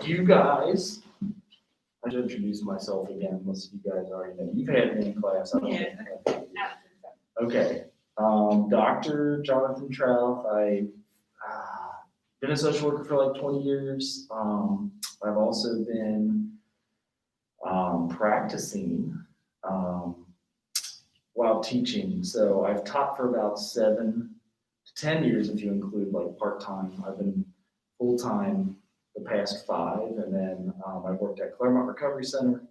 you guys, I should introduce myself again, unless you guys already know. You've had me in class. I don't think. Okay. Dr. Jonathan Trouth. I've been a social worker for like 20 years. I've also been practicing while teaching. So I've taught for about 7 to 10 years if you include like part-time. I've been full-time the past 5, and then I've worked at Claremont Recovery Center,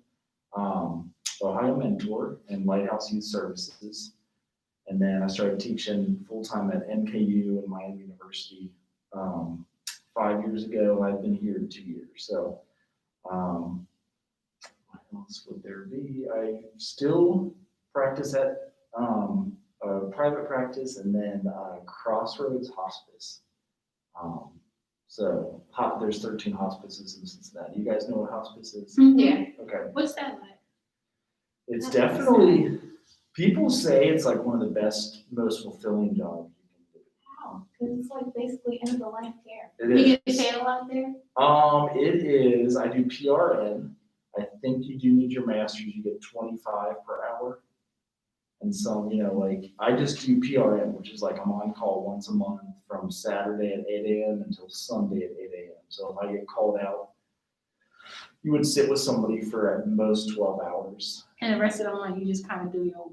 Ohio Mentor, and Lighthouse Youth Services. And then I started teaching full-time at NKU and Miami University 5 years ago. I've been here 2 years. So what else would there be? I still practice at a private practice, and then Crossroads Hospice. So there's 13 hospices in Cincinnati. You guys know what hospice is? Yeah. Okay. What's that like? It's definitely, people say it's like one of the best, most fulfilling jobs you can do. Wow, because it's like basically end of the life care. It You is. get paid a lot there? It is, I do PRN. I think you do need your master's, you get 25 per hour. And some, like, I just do PRN, which is like I'm on call once a month from Saturday at 8 a.m. until Sunday at 8 a.m. So if I get called out, you would sit with somebody for at most 12 hours. And the rest of the month, you just kind of do your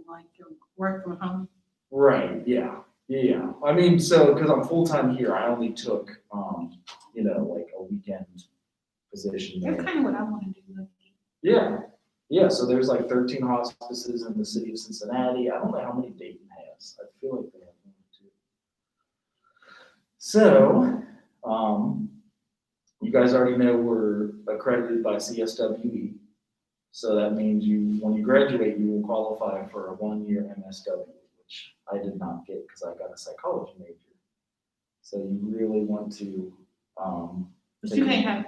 work from home? Right, yeah. I mean, so, because I'm full-time here, I only took, like a weekend position there. That's kind of what I want to do. Yeah, so there's like 13 hospices in the city of Cincinnati. I don't know how many Dayton has. I feel like they have 1 or 2. So, you guys already know we're accredited by CSWE. So that means when you graduate, you will qualify for a 1-year MSW, which I did not get because I got a psychology major. So you really want to. But you can't have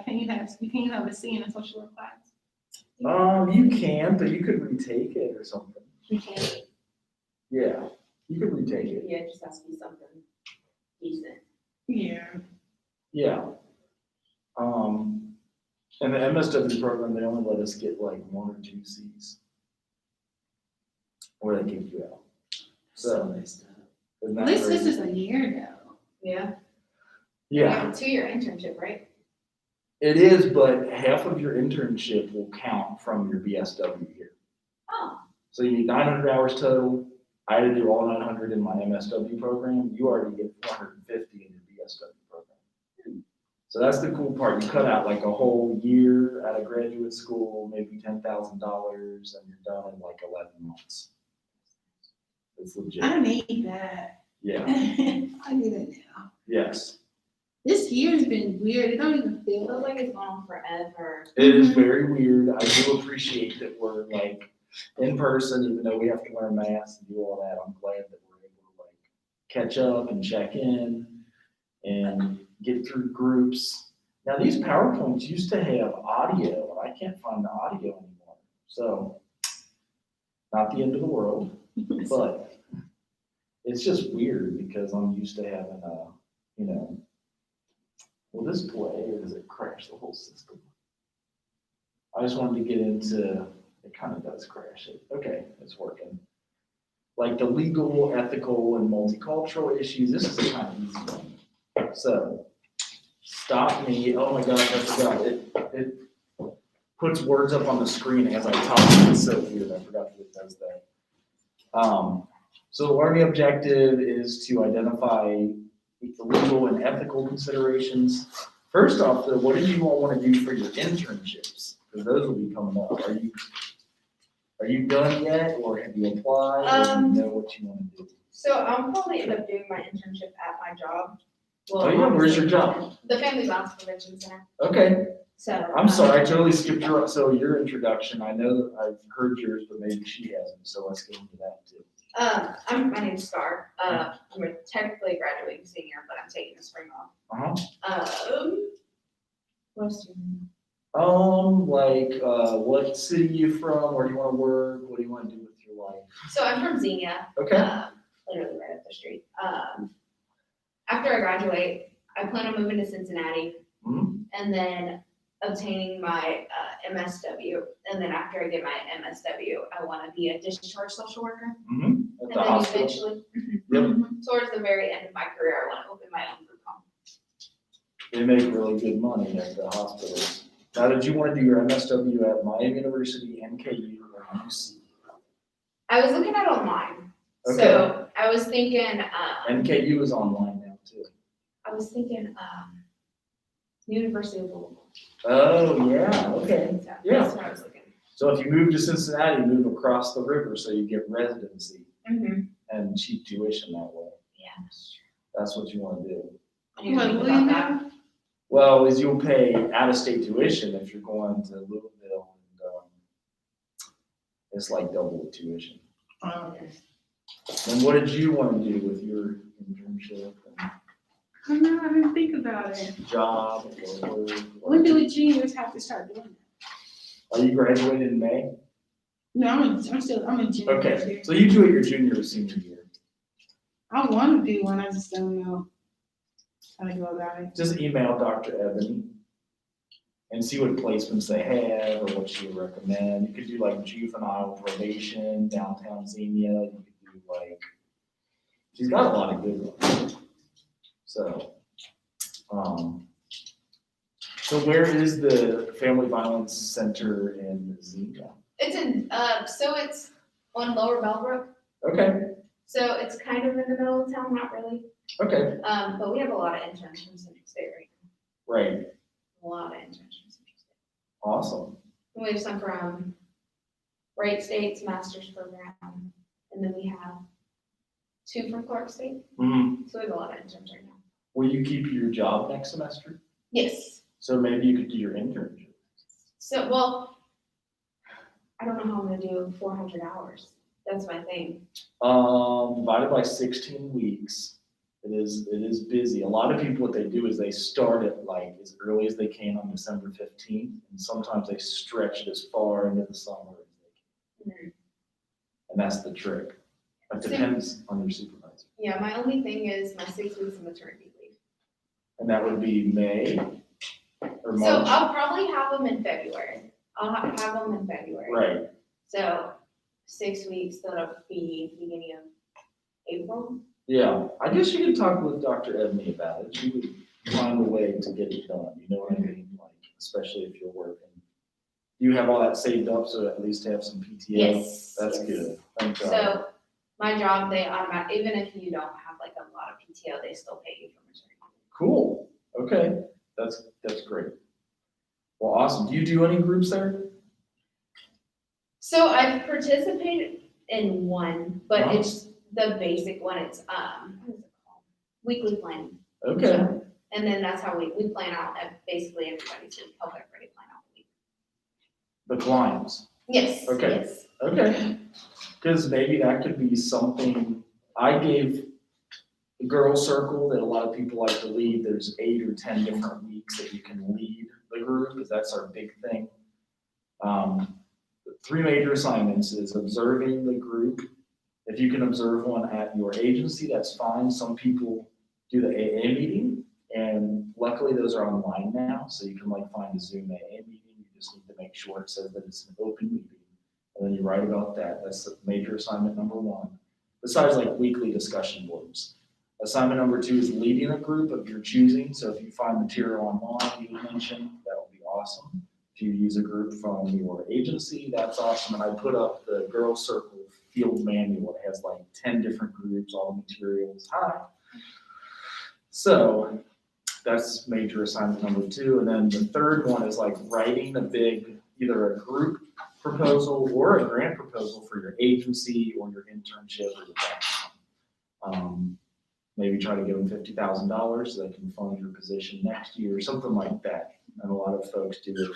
a C in a social work class. You can, but you could retake it or something. You can't. Yeah, you could retake it. Yeah, it just has to be something decent. Yeah. Yeah. And the MSW program, they only let us get like 1 or 2 C's, or they kick you out. So, isn't that At least this crazy? is a year though. Yeah. Yeah, You have a 2-year internship, right? it is, but half of your internship will count from your BSW year. Oh. So you need 900 hours total. I had to do all 900 in my MSW program. You already get 450 in your BSW program. So that's the cool part. You cut out like a whole year at a graduate school, maybe $10,000, and you're done in like 11 months. It's legit. I need that. Yeah. I need it now. Yes. This year's been weird. It don't even It feel feels like like it's gone on forever. It is very weird. I do appreciate that we're like in person, even though we have to wear masks and do all that. I'm glad that we're able to like catch up and check in and get through groups. Now these PowerPoints used to have audio, and I can't find the audio anymore. So not the end of the world, but it's just weird because I'm used to having will this play or does it crash the whole system? I just wanted to get into, it kind of does crash it. Okay, it's working. Like the legal, ethical, and multicultural issues, this is a kind of easy one. So, stop me, oh my gosh, I forgot. It puts words up on the screen as I talk, it's so weird, I forgot that it does that. So the learning objective is to identify the legal and ethical considerations. First off, though, what do you all want to do for your internships? Because those will be coming up. Are you done yet, or have you applied, or do you know what you want to do? So I'll probably end up doing my internship at my job. Well, Oh yeah, where's your job? The Family Violence Prevention Center. Okay, So. I'm sorry, I totally skipped your introduction. I know that I've heard yours, but maybe she hasn't, so let's get into that too. My name's Scar. I'm technically a graduating senior, but I'm taking the spring off. What else do you know? What city you from? Where do you want to work? What do you want to do with your life? So I'm from Xenia. Okay. Literally right up the street. After I graduate, I plan on moving to Cincinnati. Mhm. And then obtaining my MSW, and then after I get my MSW, I want to be a discharge social worker. Mm-hmm. At And the then hospital. eventually, Yep. towards the very end of my career, I want to open my own group home. They make really good money at the hospitals. Now, did you want to do your MSW at Miami University, NKU, or UC? I was looking at online, Okay. so I was thinking, NKU is online now too. University of Louisville. Oh, yeah, okay. So Yeah. That's what I was looking. So if you move to Cincinnati, move across the river so you get residency Mm-hmm. and cheap tuition that way. Yeah, that's true. That's what you want to do. I need to What, think will you about that. now? Well, is you'll pay out-of-state tuition if you're going to Louisville, and it's like double the tuition. Okay. And what did you want to do with your internship I know, I didn't think about it. and job or work? When do the juniors have to start doing that? Are you graduated in May? No, I'm a junior. Okay, so you do it your junior or senior year. I want to do one, I just don't know how to go about it. Just email Dr. Ebony and see what placements they have or what she would recommend. You could do like juvenile probation, downtown Xenia. You could do like, she's got a lot of good ones. So, so where is the Family Violence Center in Xenia? It's in, so it's on Lower Bellbrook, Okay, so it's kind of in the middle of town, not really. okay, But we have a lot of interns from Central State right right, now, a lot of interns from Central State. awesome. And we have some from Wright State's master's program, and then we have 2 from Clark State, Mhm. so we have a lot of interns right now. Will you keep your job next semester? Yes, So maybe you could do your internship. so, well, I don't know how I'm gonna do 400 hours, that's my thing. Divided by 16 weeks, it is busy. A lot of people, what they do is they start it like as early as they can on December 15th, and sometimes they stretch it as far into the summer as they can. And that's the trick. It depends on your supervisor. Yeah, my only thing is my 6 weeks of maternity leave. And that would be May or So March. I'll probably have them in February. I'll have them in February. Right, So 6 weeks, that'll be beginning of April. yeah. I guess you could talk with Dr. Ebony about it. She would find a way to get it done, you know what I mean? Like, especially if you're working. You have all that saved up, so at least have some PTO. Yes. That's yes. good. Thank God. So my job, they automatic, even if you don't have like a lot of PTO, they still pay you for maternity. Cool. Okay. That's great. Well, awesome. Do you do any groups there? So I've participated in one, but Uh-huh. it's the basic one. It's, what is it called? Weekly planning. Okay. So, and then that's how we plan out basically everybody to help everybody plan out the week. The clients. Yes. Okay. Yes. Okay. Because maybe that could be something. I gave the girl circle that a lot of people like to lead. There's 8 or 10 different weeks that you can lead the group, because that's our big thing. 3 major assignments is observing the group. If you can observe one at your agency, that's fine. Some people do the AA meeting, and luckily those are online now, so you can like find a Zoom AA meeting. You just need to make sure it says that it's an open meeting, and then you write about that. That's the major assignment number 1. Besides like weekly discussion boards. Assignment number 2 is leading a group of your choosing. So if you find material online you mentioned, that would be awesome. If you use a group from your agency, that's awesome. And I put up the Girl Circle field manual. It has like 10 different groups, all the materials. Hi. So that's major assignment number 2. And then the third one is like writing a big, either a group proposal or a grant proposal for your agency or your internship or your background. Maybe try to give them $50,000 so they can fund your position next year, something like that. And a lot of folks do it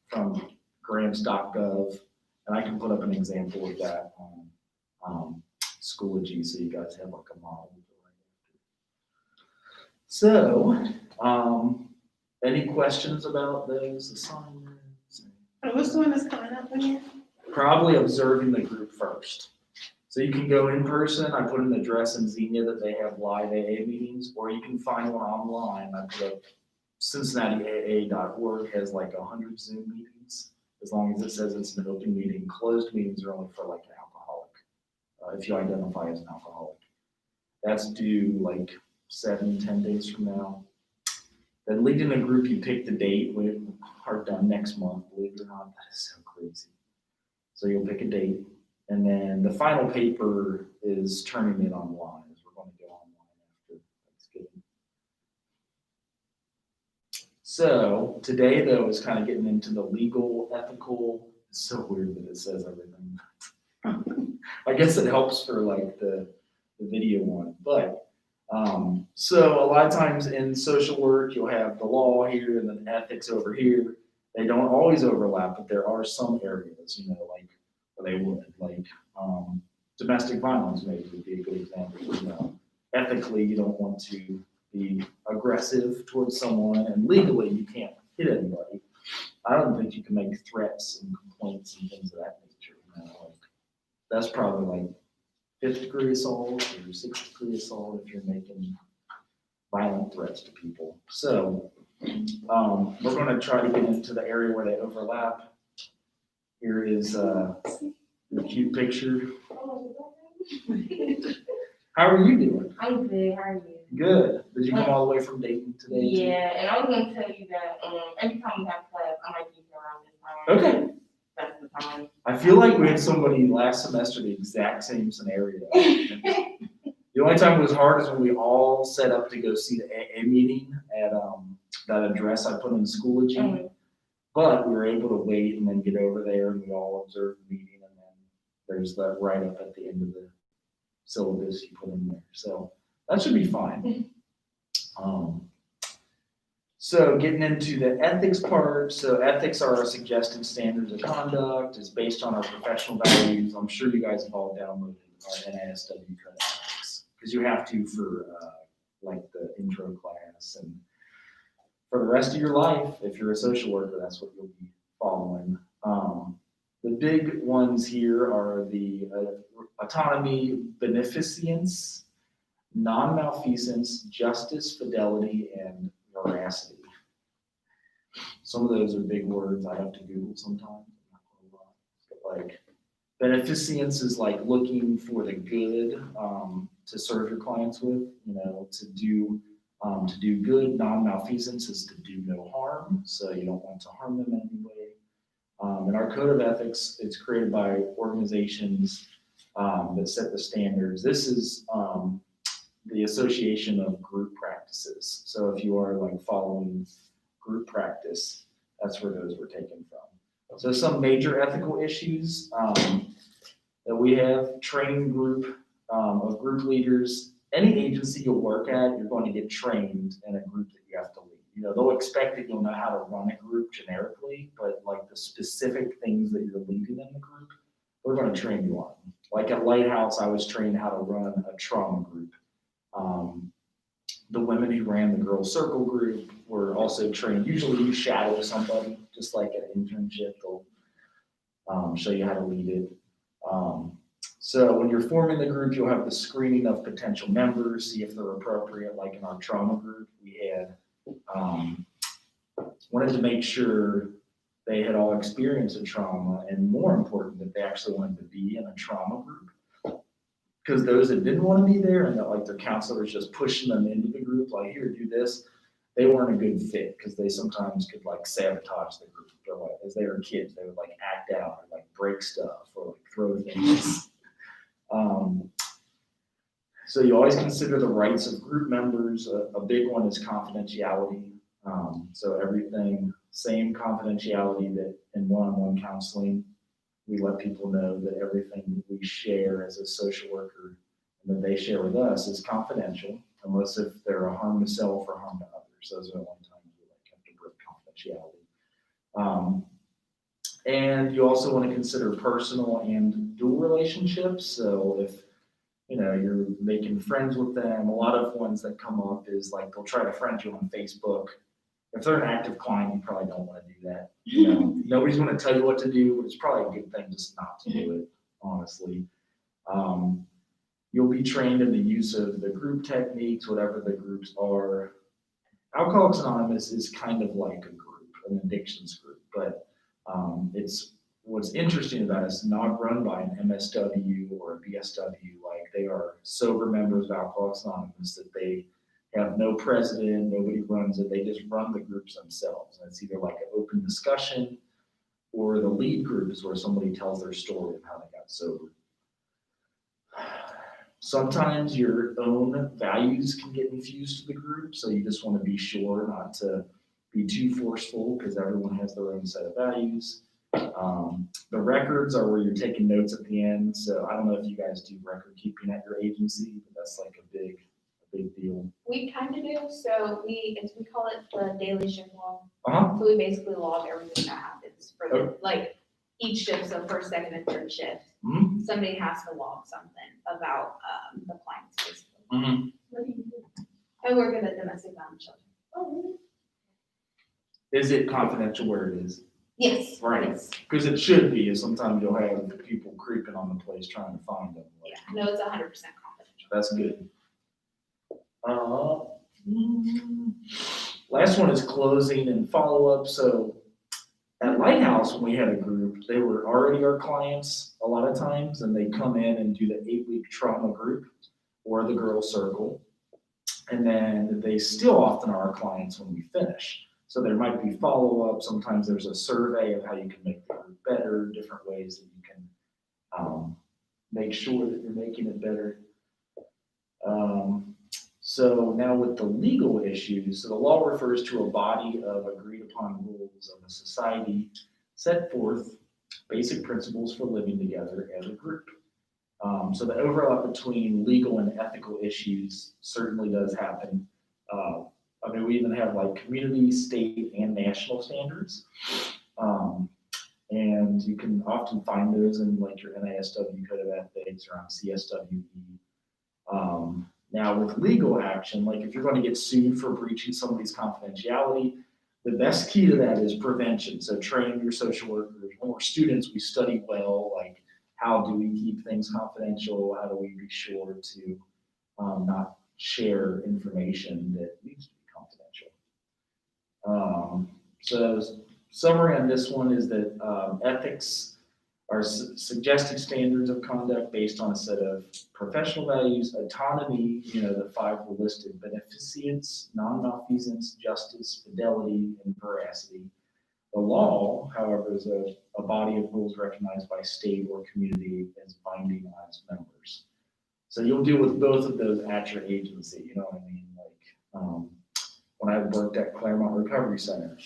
from grants.gov, and I can put up an example of that on Schoology, so you guys have like a model. So, any questions about those assignments? What's the one that's coming up again? Probably observing the group first. So you can go in person. I put an address in Xenia that they have live AA meetings, or you can find one online. I put up CincinnatiAA.org has like 100 Zoom meetings, as long as it says it's an open meeting. Closed meetings are only for like an alcoholic, if you identify as an alcoholic. That's due like 7-10 days from now. Then leading a group, you pick the date. We are done next month, believe it or not. That is so crazy. So you'll pick a date, and then the final paper is turning it online, as we're going to go online after Thanksgiving. So today, though, is kind of getting into the legal, ethical. It's so weird that it says everything. I guess it helps for like the video one, but so a lot of times in social work, you'll have the law here and then ethics over here. They don't always overlap, but there are some areas, you know, like where they would, like domestic violence maybe would be a good example. You know, ethically, you don't want to be aggressive towards someone, and legally, you can't hit anybody. I don't think you can make threats and complaints and things of that nature. You know, like that's probably like 5th degree assault or 6th degree assault if you're making violent threats to people. So we're going to try to get into the area where they overlap. Here is a cute picture. How are you doing? I'm good. How are you? Good. Did you come all the way from Dayton today? Yeah, and I was going to tell you that every time we have class, I might be around this time. Okay. That's the time. I feel like we had somebody last semester the exact same scenario. The only time it was hard is when we all set up to go see the AA meeting at that address I put in the Schoology. But we were able to wait and then get over there, and we all observed the meeting, and then there's that write up at the end of the syllabus you put in there. So that should be fine. So getting into the ethics part, so ethics are our suggested standards of conduct, is based on our professional values. I'm sure you guys have all downloaded our NISW code of ethics, because you have to for like the intro class, and for the rest of your life, if you're a social worker, that's what you'll be following. The big ones here are the autonomy, beneficence, non-malfeasance, justice, fidelity, and veracity. Some of those are big words I have to Google sometimes. But like beneficence is like looking for the good to serve your clients with, you know, to do good. Non-malfeasance is to do no harm, so you don't want to harm them in any way. And our code of ethics, it's created by organizations that set the standards. This is the Association of Group Practices. So if you are like following group practice, that's where those were taken from. So some major ethical issues that we have: training group of group leaders. Any agency you'll work at, you're going to get trained in a group that you have to lead. You know, they'll expect that you'll know how to run a group generically, but like the specific things that you're leading in the group, we're going to train you on. Like at Lighthouse, I was trained how to run a trauma group. The women who ran the Girls Circle group were also trained. Usually you shadow somebody, just like an internship, they'll show you how to lead it. So when you're forming the group, you'll have the screening of potential members, see if they're appropriate. Like in our trauma group, we had wanted to make sure they had all experienced a trauma, and more important, that they actually wanted to be in a trauma group. Because those that didn't want to be there and that like their counselor was just pushing them into the group, like, here, do this, they weren't a good fit, because they sometimes could like sabotage the group. Or like, as they were kids, they would like act out or like break stuff or like throw things. So you always consider the rights of group members. A big one is confidentiality. So everything, same confidentiality that in one-on-one counseling, we let people know that everything we share as a social worker and that they share with us is confidential, unless if they're a harm to self or harm to others. Those are the only times we like have to break confidentiality. And you also want to consider personal and dual relationships. So if you're making friends with them, a lot of ones that come up is like they'll try to friend you on Facebook. If they're an active client, you probably don't want to do that. Nobody's going to tell you what to do, but it's probably a good thing just not to do it, honestly. You'll be trained in the use of the group techniques, whatever the groups are. Alcoholics Anonymous is kind of like a group, an addictions group, but it's what's interesting about it is not run by an MSW or a BSW. Like they are sober members of Alcoholics Anonymous. That they have no president, nobody runs it. They just run the groups themselves. And it's either like an open discussion, or the lead group is where somebody tells their story of how they got sober. Sometimes your own values can get infused to the group, so you just want to be sure not to be too forceful because everyone has their own set of values. The records are where you're taking notes at the end, so I don't know if you guys do record keeping at your agency, but that's like a big deal. We kind of do, so we call it the daily shift log. Uh-huh. So we basically log everything that happens for the, like, each shift, so first, second, and third shift. Mhm. Somebody has to log something about, the clients, basically. Mhm. What do you do? I work at a domestic violence shelter. Oh, really? Is it confidential where it is? Yes. Right. Yes. Because it should be, and sometimes you'll have people creeping on the place trying to find them. Yeah, no, it's 100% confidential. That's good. Last one is closing and follow-up. So at Lighthouse, when we had a group, they were already our clients a lot of times, and they come in and do the 8-week trauma group or the girl circle. And then they still often are our clients when we finish. So there might be follow-up. Sometimes there's a survey of how you can make the group better, different ways that you can make sure that you're making it better. So now with the legal issues, so the law refers to a body of agreed upon rules of a society set forth basic principles for living together as a group. So the overlap between legal and ethical issues certainly does happen. I mean, we even have like community, state, and national standards. And you can often find those in like your NASW Code of Ethics or on CSWE. Now with legal action, like if you're going to get sued for breaching somebody's confidentiality, the best key to that is prevention. So training your social workers. When we're students, we study well, like how do we keep things confidential? How do we be sure to not share information that needs to be confidential? So summary on this one is that ethics are suggested standards of conduct based on a set of professional values, autonomy, the 5 were listed, beneficence, non-malfeasance, justice, fidelity, and veracity. The law, however, is a body of rules recognized by state or community as binding on its members. So you'll deal with both of those at your agency, you know what I mean? Like when I worked at Claremont Recovery Center,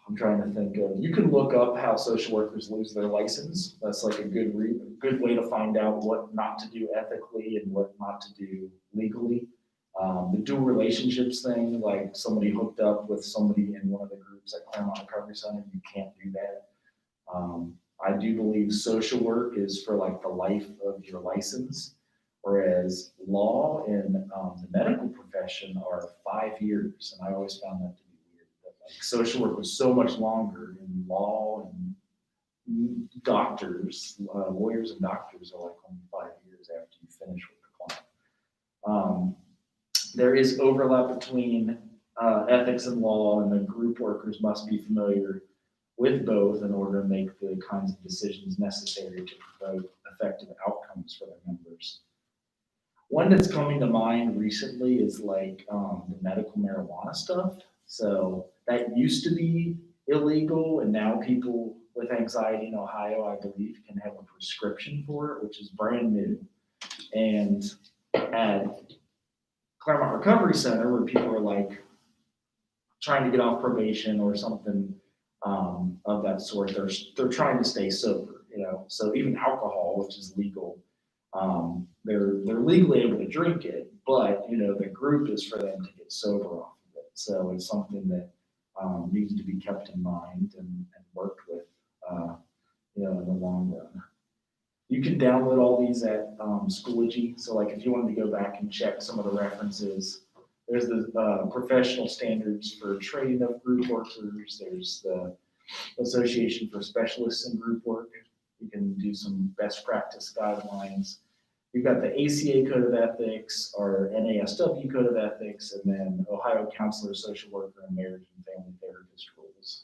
I'm trying to think of, you can look up how social workers lose their license. That's like a good way to find out what not to do ethically and what not to do legally. The dual relationships thing, like somebody hooked up with somebody in one of the groups at Claremont Recovery Center, you can't do that. I do believe social work is for like the life of your license, whereas law and the medical profession are 5 years, and I always found that to be weird. That like social work was so much longer in law, and doctors, lawyers and doctors are like only 5 years after you finish with the client. There is overlap between ethics and law, and the group workers must be familiar with both in order to make the kinds of decisions necessary to promote effective outcomes for their members. One that's coming to mind recently is like the medical marijuana stuff. So that used to be illegal, and now people with anxiety in Ohio, I believe, can have a prescription for it, which is brand new. And at Claremont Recovery Center, where people are like trying to get off probation or something of that sort, they're trying to stay sober, So even alcohol, which is legal, they're legally able to drink it, but the group is for them to get sober off of it. So it's something that needs to be kept in mind and worked with, in the long run. You can download all these at Schoology. So like if you wanted to go back and check some of the references, there's the professional standards for training of group workers. There's the Association for Specialists in Group Work. You can do some best practice guidelines. you've got the ACA Code of Ethics, or NASW Code of Ethics, and then Ohio Counselor, Social Worker, and Marriage and Family Therapist rules.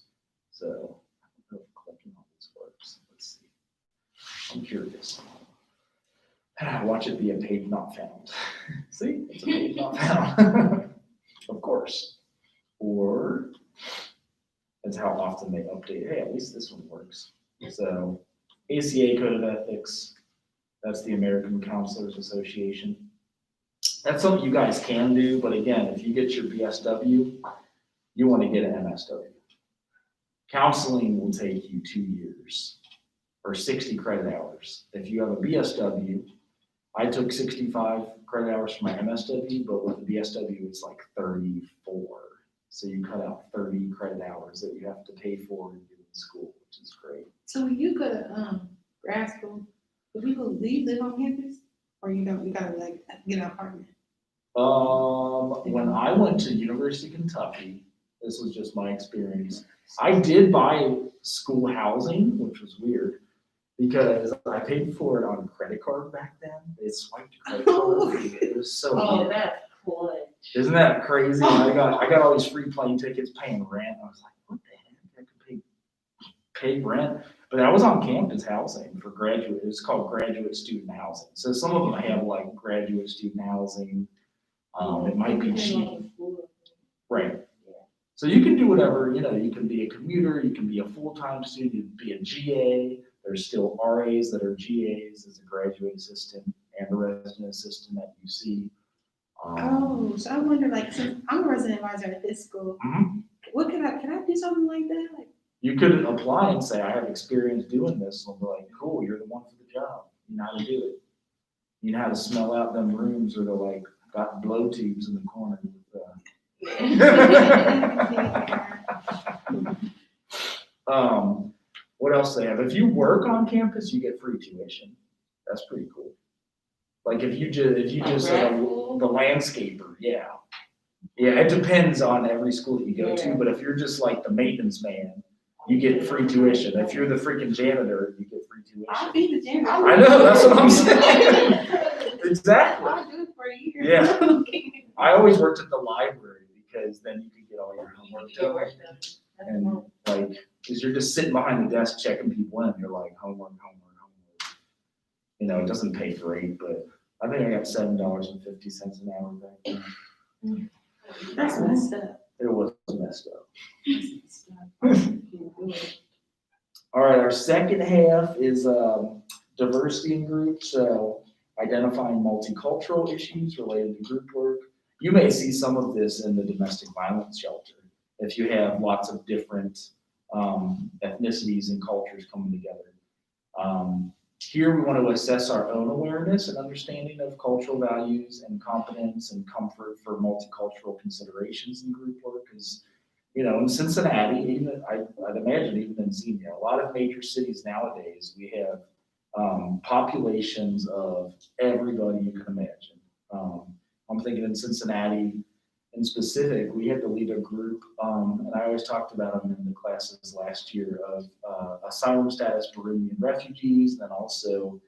So, I don't know if clicking on this works. Let's see. I'm curious. Watch it be a page not found. See, it's a page not found. Of course. Or, that's how often they update. Hey, at least this one works. So, ACA Code of Ethics, that's the American Counselors Association. That's something you guys can do, but again, if you get your BSW, you want to get an MSW. Counseling will take you 2 years or 60 credit hours. If you have a BSW, I took 65 credit hours for my MSW, but with the BSW, it's like 34. So you cut out 30 credit hours that you have to pay for when you're in school, which is great. So when you go to, grad school, do people live on campus? Or you don't, you gotta like get an apartment? When I went to University of Kentucky, this was just my experience. I did buy school housing, which was weird, because I paid for it on a credit card back then. They swiped a credit card. It was so Oh, weird. that's cool. Isn't that crazy? I got all these free plane tickets, paying rent. I was like, what the heck? I could pay rent. But I was on campus housing for graduate. It's called graduate student housing. So some of them have like graduate student housing. It might be cheap. Right. So you can do whatever, you can be a commuter, you can be a full-time student, you can be a GA. There's still RAs that are GAs as a graduate assistant and a resident assistant at UC. Oh, so I wonder, like, since I'm a resident advisor at this school, Mhm. what can I do something like that? Like, You could apply and say, I have experience doing this. And they'll be like, cool, you're the one for the job. You know how to do it. You know how to smell out them rooms, or they're like, got blow tubes in the corner. What else they have? If you work on campus, you get free tuition. That's pretty cool. Like if you just grad the school? landscaper, yeah. Yeah, it depends on every school that you go to, Yeah. but if you're just like the maintenance man, you get free tuition. If you're the freaking janitor, you get free I'll tuition. be the janitor. I know, that's what I'm saying. Exactly. I'll do it for a year. Yeah. I always worked at the library because then you could get all your homework done. And like, cause you're just sitting behind the desk checking people in, you're like, homework. It doesn't pay great, but I think I got $7.50 an hour back then. That's messed up. It was messed up. All right, our second half is diversity in groups. So identifying multicultural issues related to group work. You may see some of this in the domestic violence shelter. If you have lots of different ethnicities and cultures coming together. Here we want to assess our own awareness and understanding of cultural values and competence and comfort for multicultural considerations in group work. Because, in Cincinnati, even I'd imagine even in Xenia, a lot of major cities nowadays, we have populations of everybody you can imagine. I'm thinking in Cincinnati, in specific, we had to lead a group, and I always talked about them in the classes last year, of asylum status Burundian refugees, and then also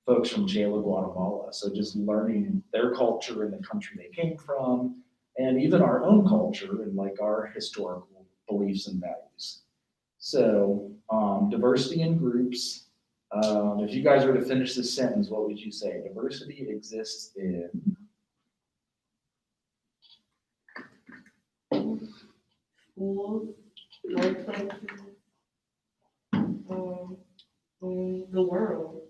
folks from jail of Guatemala. So just learning their culture and the country they came from, and even our own culture and like our historical beliefs and values. So diversity in groups. If you guys were to finish this sentence, what would you say? Diversity exists in... Schools, workplaces, the world.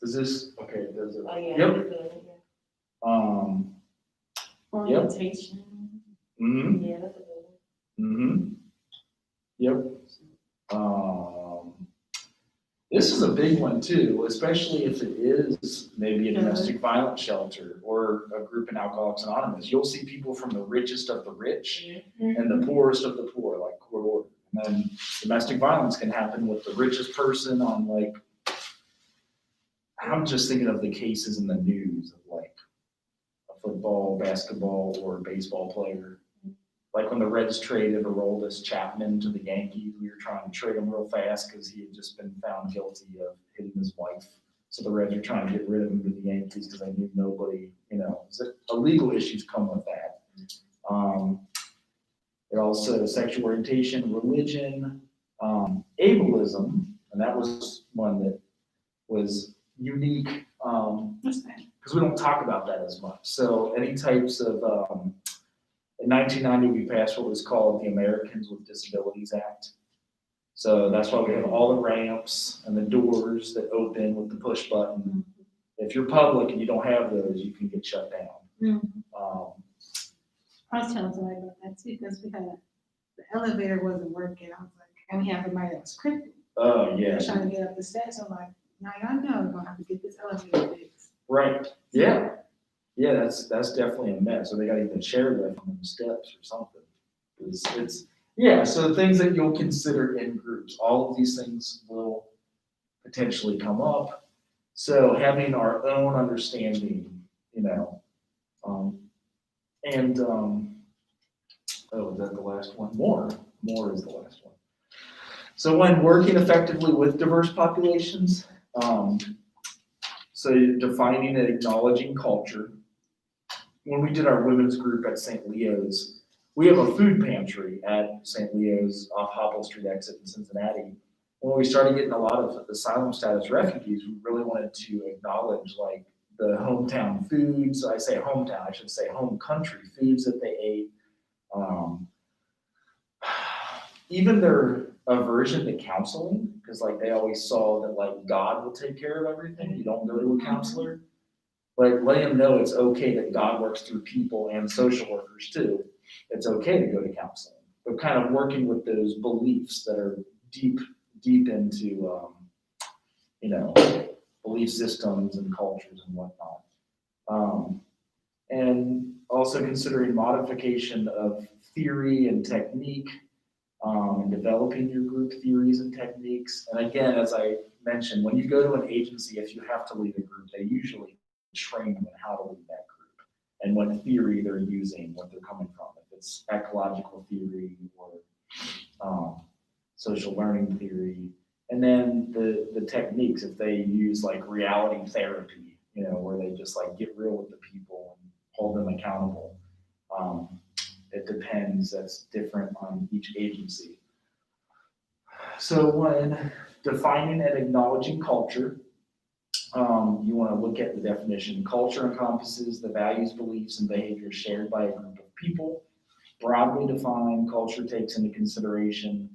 Does this, okay, does it? Oh, yeah. Yep. it's good, Orientation. Mm-hmm, Yeah, that's a good one. mm-hmm. Yep. This is a big one too, especially if it is maybe a domestic violence shelter or a group in Alcoholics Anonymous. You'll see people from the richest of the rich and the poorest of the poor, like court order. And then domestic violence can happen with the richest person on like, I'm just thinking of the cases in the news of like a football, basketball, or baseball player. Like when the Reds traded Aroldis Chapman to the Yankees, we were trying to trade him real fast because he had just been found guilty of hitting his wife So the Reds are trying to get rid of him to the Yankees because I knew nobody, illegal issues come with that. It also sexual orientation, religion, ableism, and that was one that was unique What's that? because we don't talk about that as much. So any types of, in 1990, we passed what was called the Americans with Disabilities Act. So that's why we have all the ramps and the doors that open with the push button. If you're public and you don't have those, you can get shut down. I was telling somebody about that too, because we had, the elevator wasn't working. I was like, and we have somebody that was crippled. Oh, yeah. Trying to get up the steps. I'm like, now y'all know we're gonna have to get this elevator fixed. Right, yeah. Yeah, that's definitely a mess. So they got even chairlift on the steps or something. Yeah, so things that you'll consider in groups, all of these things will potentially come up. So having our own understanding, is that the last one? More is the last one. So when working effectively with diverse populations, so defining and acknowledging culture. When we did our women's group at St. Leo's, we have a food pantry at St. Leo's off Hopple Street exit in Cincinnati. When we started getting a lot of asylum status refugees, we really wanted to acknowledge like the hometown foods. I say hometown, I should say home country foods that they ate. Even their aversion to counseling, because like they always saw that like God will take care of everything. You don't go to a counselor. Like letting them know it's okay that God works through people and social workers too. It's okay to go to counseling, but kind of working with those beliefs that are deep into, belief systems and cultures and whatnot. And also considering modification of theory and technique, and developing your group theories and techniques. And again, as I mentioned, when you go to an agency, if you have to lead a group, they usually train you on how to lead that group and what theory they're using, what they're coming from. If it's ecological theory or social learning theory, and then the techniques, if they use like reality therapy, where they just like get real with the people and hold them accountable. It depends, that's different on each agency. So when defining and acknowledging culture, you want to look at the definition. Culture encompasses the values, beliefs, and behaviors shared by a group of people. Broadly defined, culture takes into consideration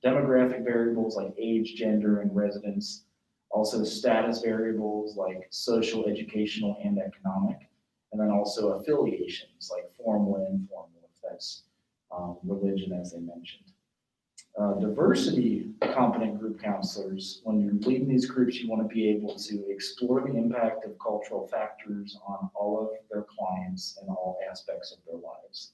demographic variables like age, gender, and residence, also status variables like social, educational, and economic, and then also affiliations like formal and informal, if that's religion, as I mentioned. Diversity competent group counselors, when you're leading these groups, you want to be able to explore the impact of cultural factors on all of their clients and all aspects of their lives.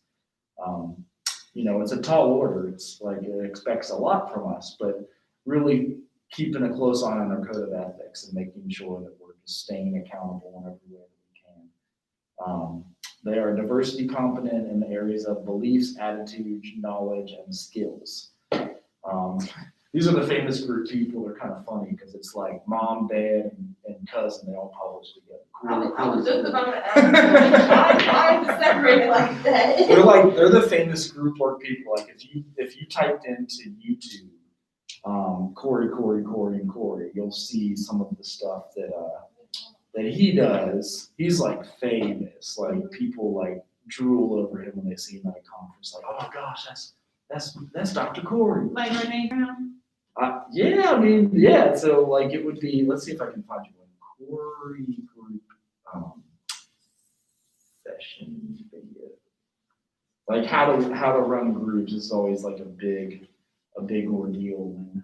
It's a tall order. It's like it expects a lot from us, but really keeping a close eye on our code of ethics and making sure that we're just staying accountable in every way that we can. They are diversity competent in the areas of beliefs, attitudes, knowledge, and skills. These are the famous group people. They're kind of funny because it's like mom, dad, and cousin. They all publish together. I was just about to ask, why is it separated like that? They're the famous group work people. Like if you typed into YouTube, Corey, you'll see some of the stuff that he does. He's like famous. Like people like drool over him when they see him at a conference. Like, oh my gosh, that's Dr. Corey. Like Renee Brown? Yeah. So like it would be. Let's see if I can find you one. Corey group session video. Like how to run groups is always like a big ordeal. And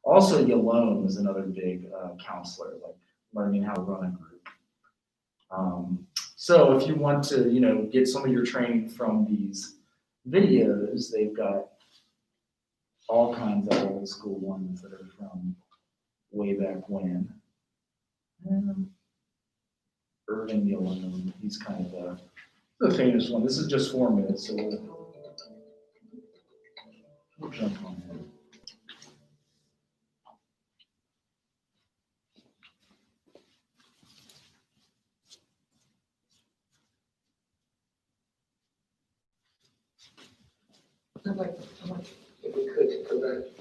also, Yalone was another big counselor, like learning how to run a group. So if you want to, get some of your training from these videos, they've got all kinds of old school ones that are from way back when. Irving Yalone, he's kind of the famous one. This is just 4 minutes, so we'll jump on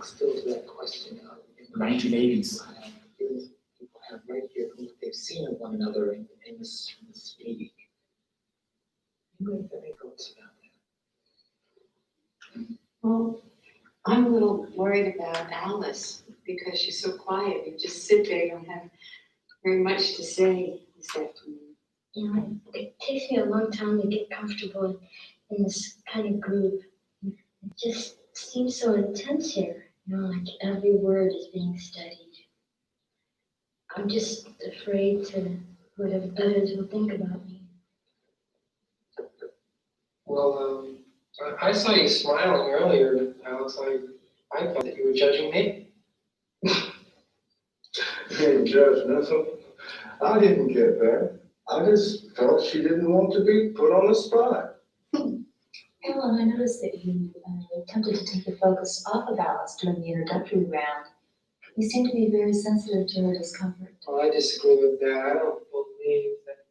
still to that question of. 1980s. People have right here who they've seen of one another in this league. You have any thoughts about that? Well, I'm a little worried about Alice because she's so quiet. You just sit there, you don't have very much to say this afternoon. You know, it takes me a long time to get comfortable in this kind of group. It just seems so intense here. You know, like every word is being studied. I'm just afraid to what others will think about me. Well, I saw you smiling earlier, Alex. I thought that you were judging me. Can't judge nothing. I didn't get that. I just felt she didn't want to be put on the spot. Ellen, I noticed that you attempted to take the focus off of Alice during the introductory round. You seem to be very sensitive to her discomfort. Well, I disagree with that. I don't believe that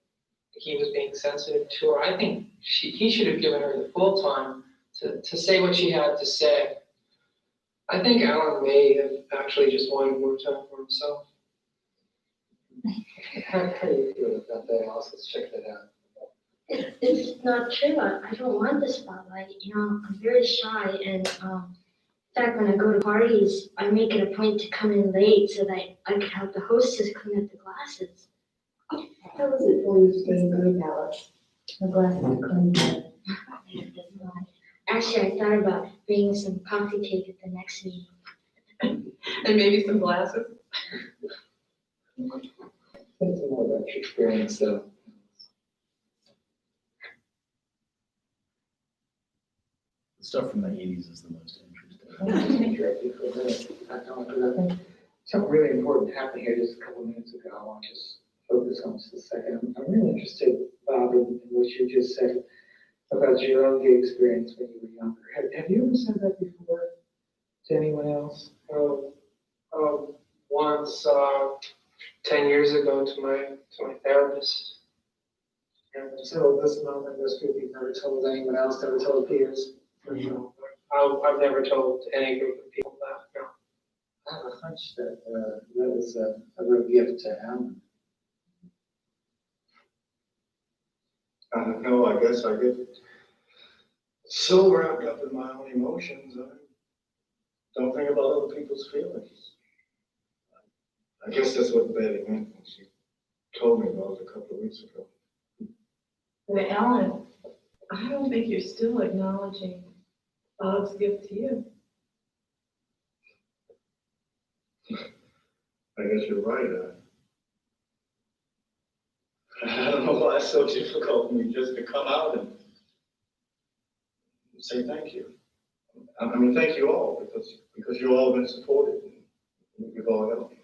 he was being sensitive to her. I think he should have given her the full time to say what she had to say. I think Alan may have actually just wanted more time for himself. How do you feel about that, Alice? Let's check that out. It's not true. I don't want the spotlight. You know, I'm very shy, and in fact, when I go to parties, I make it a point to come in late so that I can help the hostess clean up the glasses. How was it for you staying with Alice? The glasses are clean. Actually, I thought about bringing some coffee cake at the next meeting. And maybe some glasses. Think more about your experience, though. The stuff from the 80s is the most interesting. Interrupt you for a minute. I think something really important happened here just a couple of minutes ago. I want to just focus on just a second. I'm really interested, Bob, in what you just said about your own gay experience when you were younger. Have you ever said that before to anyone else? Once, 10 years ago to my therapist. And until this moment, this group, you've never told anyone else, never told peers? No. I've never told any group of people that, no. I have a hunch that that was a real gift to Alan. I don't know, I guess I get so wrapped up in my own emotions, I don't think about other people's feelings. I guess that's what Betty meant when she told me about it a couple of weeks ago. But Ellen, I don't think you're still acknowledging Bob's gift to you. I guess you're right. I don't know why it's so difficult for me just to come out and say thank you. I mean, thank you all, because you all have been supportive and you've all helped me.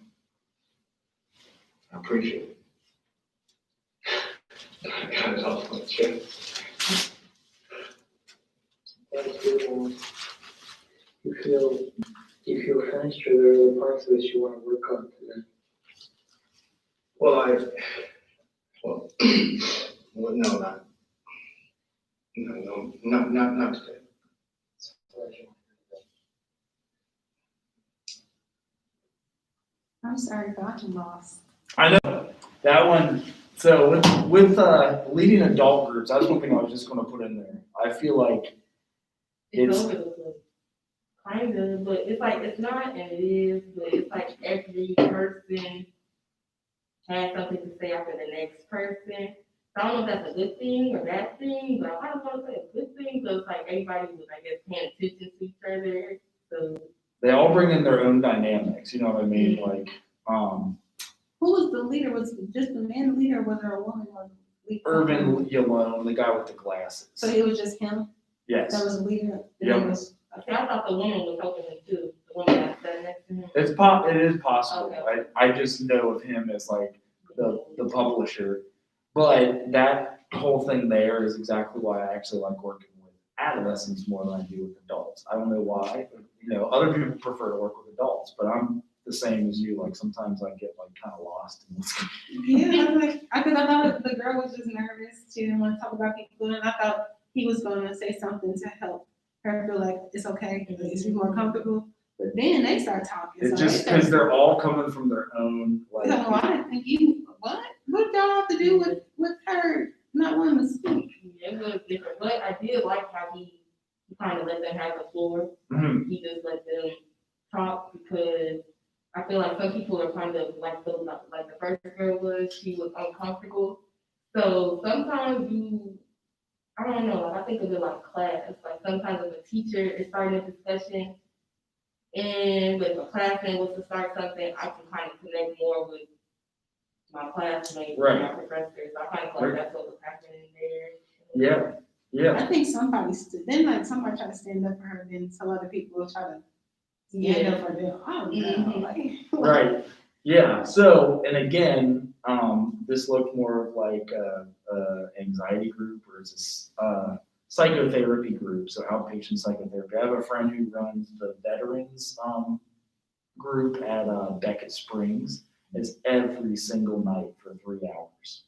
I appreciate it. I got it off my chest. That's good. You feel finished, or there are other parts of this you want to work on today? Well, not today. It's a pleasure. I'm sorry, gotten lost. I know that one. So with leading adult groups, that's one thing I was just going to put in there. I feel like It's it's over the place. Kind of, but it's like, it's not, and it is, but it's like every person has something to say after the next person. So I don't know if that's a good thing or bad thing, but I don't want to say a good thing, because like everybody was, I guess, paying attention to each other. So they all bring in their own dynamics. You know what I mean? Like, Who was the leader? Was it just the man leader, or was there a woman? Was the leader? Irvin Yalone, the guy with the glasses. So it was just him Yes, that was the leader? And Yep. it was- see, I thought the woman was helping him too, the woman that sat next to him. it is possible. Okay. I just know of him as like the publisher, but that whole thing there is exactly why I actually like working with adolescents more than I do with adults. I don't know why. You know, other people prefer to work with adults, but I'm the same as you. Like sometimes I get like kind of lost in what's Yeah, I was like, I thought the girl was just nervous. She didn't want to talk about people, and I thought he was going to say something to help her feel like it's okay, is she more comfortable? But then they start talking. It's so just they because start- they're all coming from their own, So, I like, didn't think you, what? What y'all have to do with her not wanting to speak? It was different, but I did like how he kind of let them have the floor. mhm, He just let them talk because I feel like some people are kind of like the first girl was, she was uncomfortable. So sometimes I don't know, like I think of it like class, like sometimes if a teacher is starting a discussion and if a classmate was to start something, I can kind of connect more with my classmates, Right. my professors. I kind of feel like that's what was happening there. yeah, yeah, I think somebody stood, then like somebody tried to stand up for her, then some other people will try to stand up for them. I don't know, like. right, yeah, so, and again, this looked more of like a anxiety group, or it's a psychotherapy group, so outpatient psychotherapy. I have a friend who runs the veterans, group at, Beckett Springs. It's every single night for 3 hours.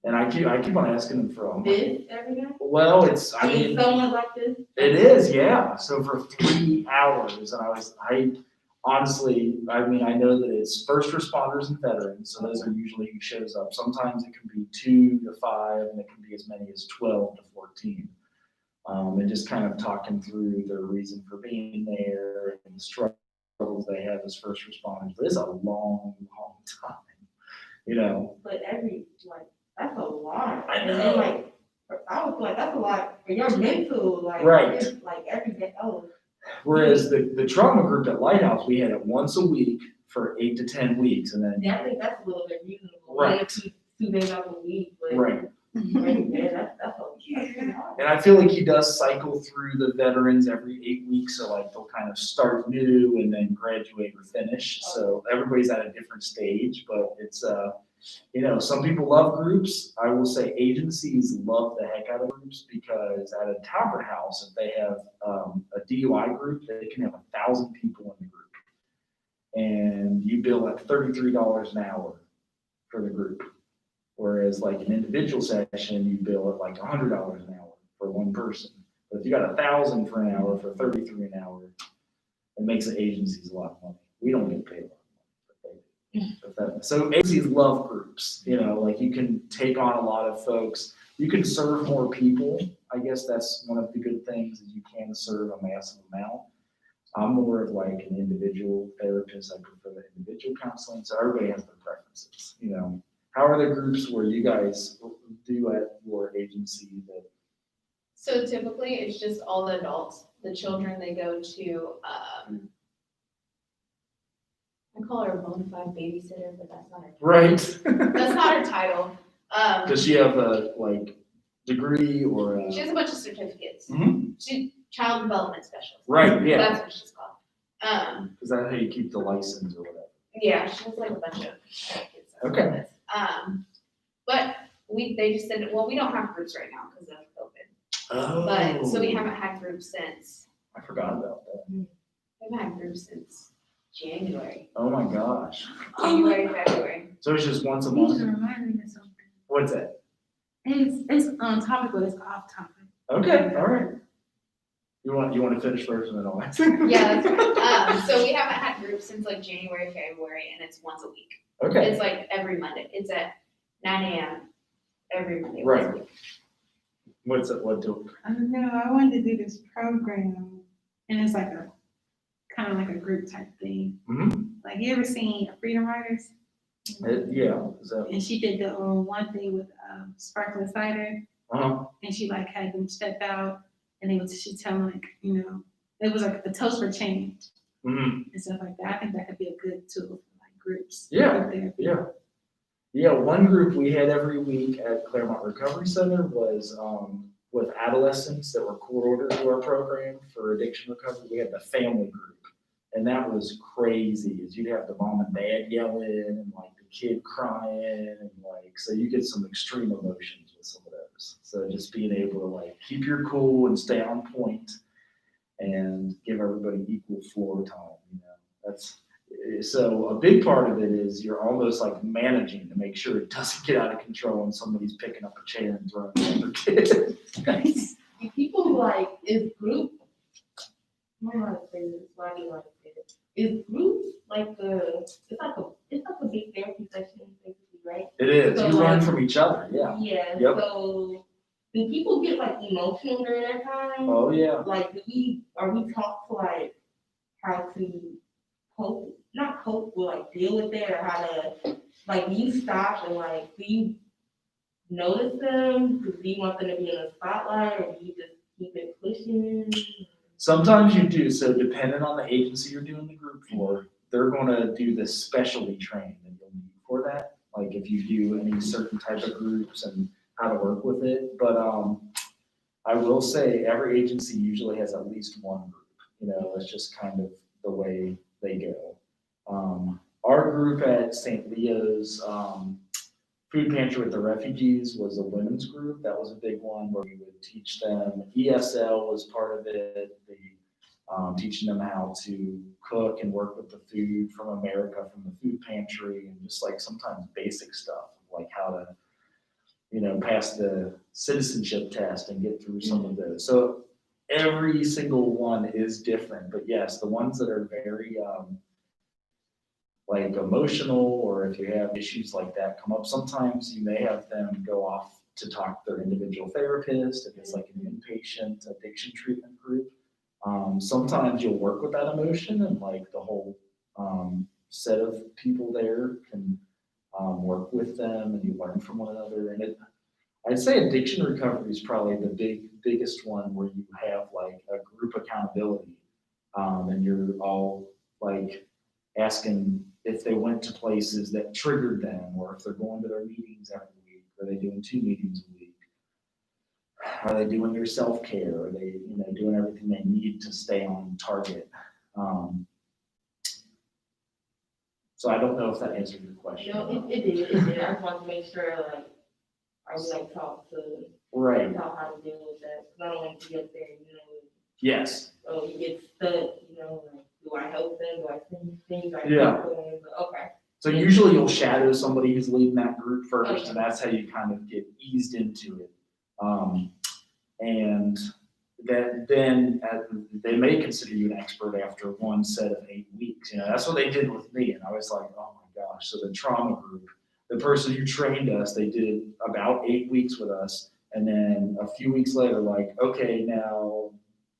And I keep on asking them for, This every night? well, it's, I mean, Someone like this? it is, yeah, so for 3 hours, and I honestly, I mean, I know that it's first responders and veterans, so those are usually who shows up. Sometimes it can be 2 to 5, and it can be as many as 12 to 14. And just kind of talking through their reason for being there and the struggles they have as first responders. But it's a long, long time, you know. But that's a lot. I And know. then, I was like, that's a lot for your mental, Right. it's, every day, Whereas the trauma group at Lighthouse, we had it once a week for 8 to 10 weeks, and then yeah, I think that's a little bit reasonable. Right. 1 or 2 days out of the week, but right. that's a lot. And I feel like he does cycle through the veterans every 8 weeks, so like they'll kind of start new and then graduate or finish. So everybody's at a different stage, but it's you know, some people love groups. I will say agencies love the heck out of groups because at a Talbot House, if they have a DUI group, they can have 1,000 people in the group. And you bill at $33 an hour for the group. Whereas like an individual session, you bill at like $100 an hour for one person. But if you got 1,000 for an hour for $33 an hour, it makes the agencies a lot of money. We don't get paid a lot of money. So agencies love groups, you know, like you can take on a lot of folks. You can serve more people. I guess that's one of the good things is you can serve a massive amount. I'm more of like an individual therapist. I prefer the individual counseling. So everybody has their preferences, you know. How are the groups where you guys do at your agency that? So typically, it's just all the adults. The children, they go to, I call her a bona fide babysitter, but that's not her. Right. That's not her title. Does she have a like degree or a? She has a bunch of certificates. Mhm. She's child development specialist. Right, yeah. That's what she's called. Is that how you keep the license or whatever? Yeah, she has like a bunch of certificates. Okay. But they just said, well, we don't have groups right now because of COVID. Oh. But, so we haven't had groups since, I forgot about that. we haven't had groups since January. Oh my gosh. January, February. So it's just once a You just month? reminded me of something. What's that? It's on topic, but it's off topic. Okay, all right. You want to finish first and then I'll answer? Yeah, that's right. So we haven't had groups since like January, February, and it's once a week. Okay, It's like every Monday. It's at 9 a.m. every Monday. Right. once a week. what's it, what do? I don't know, I wanted to do this program, and it's like a, kind of like a group type thing. Mhm. Like, you ever seen Freedom Riders? Yeah, is that, And she did the one thing with sparkling cider, and she like had them step out, and they was she tell them like, you know, it was like a toast for change mhm. and stuff like that. I think that could be a good tool for like groups. Yeah, group therapy. yeah. Yeah, one group we had every week at Claremont Recovery Center was with adolescents that were court ordered to our program for addiction recovery. We had the family group, and that was crazy. Is you'd have the mom and dad yelling and like the kid crying and like, so you get some extreme emotions with some of those. So just being able to like keep your cool and stay on point and give everybody equal floor time, you know, that's. So a big part of it is you're almost like managing to make sure it doesn't get out of control and somebody's picking up a chair and throwing it at their kid. And people like is group I don't know how to say this, why do you want to say this? Is groups like it's like a big therapy session, basically, right? It is, So, you learn like- from each other, yeah. Yeah, Yep. so do people get like emotional during that time? Oh, yeah. Like, are we taught to like how to cope, not cope, but like deal with it, or how to, like, do you stop and like, do you notice them? Do you want them to be in the spotlight, or do you just keep it pushing? Sometimes you do, so depending on the agency you're doing the group for, they're gonna do the specialty training that you'll need for that. Like if you do any certain type of groups and how to work with it, but, I will say every agency usually has at least one group, you know, that's just kind of the way they go. Our group at St. Leo's, Food Pantry with the Refugees was a women's group. That was a big one where we would teach them. ESL was part of it. Teaching them how to cook and work with the food from America, from the food pantry, and just like sometimes basic stuff like how to, you know, pass the citizenship test and get through some of those. So every single one is different, but yes, the ones that are very like emotional, or if you have issues like that come up, sometimes you may have them go off to talk to their individual therapist if it's like an inpatient addiction treatment group. Sometimes you'll work with that emotion and like the whole set of people there can work with them and you learn from one another. And I'd say addiction recovery is probably the biggest one where you have like a group accountability, and you're all like asking if they went to places that triggered them, or if they're going to their meetings every week, are they doing 2 meetings a week? Are they doing their self-care? Are they, you know, doing everything they need to stay on target? So I don't know if that answered your question. No, it did. I just want to make sure, like, are we like taught to, Right, taught how to deal with that? Because I don't want to get there, you know, yes, oh, you get stuck, you know, like, do I help them? Do I send things? Do I Yeah. help them? But, okay. so usually you'll shadow somebody who's leading that group first, and that's how you kind of get eased into it. And then they may consider you an expert after one set of 8 weeks. You know, that's what they did with me, and I was like, oh my gosh. So the trauma group, the person who trained us, they did about 8 weeks with us, and then a few weeks later, like, okay, now,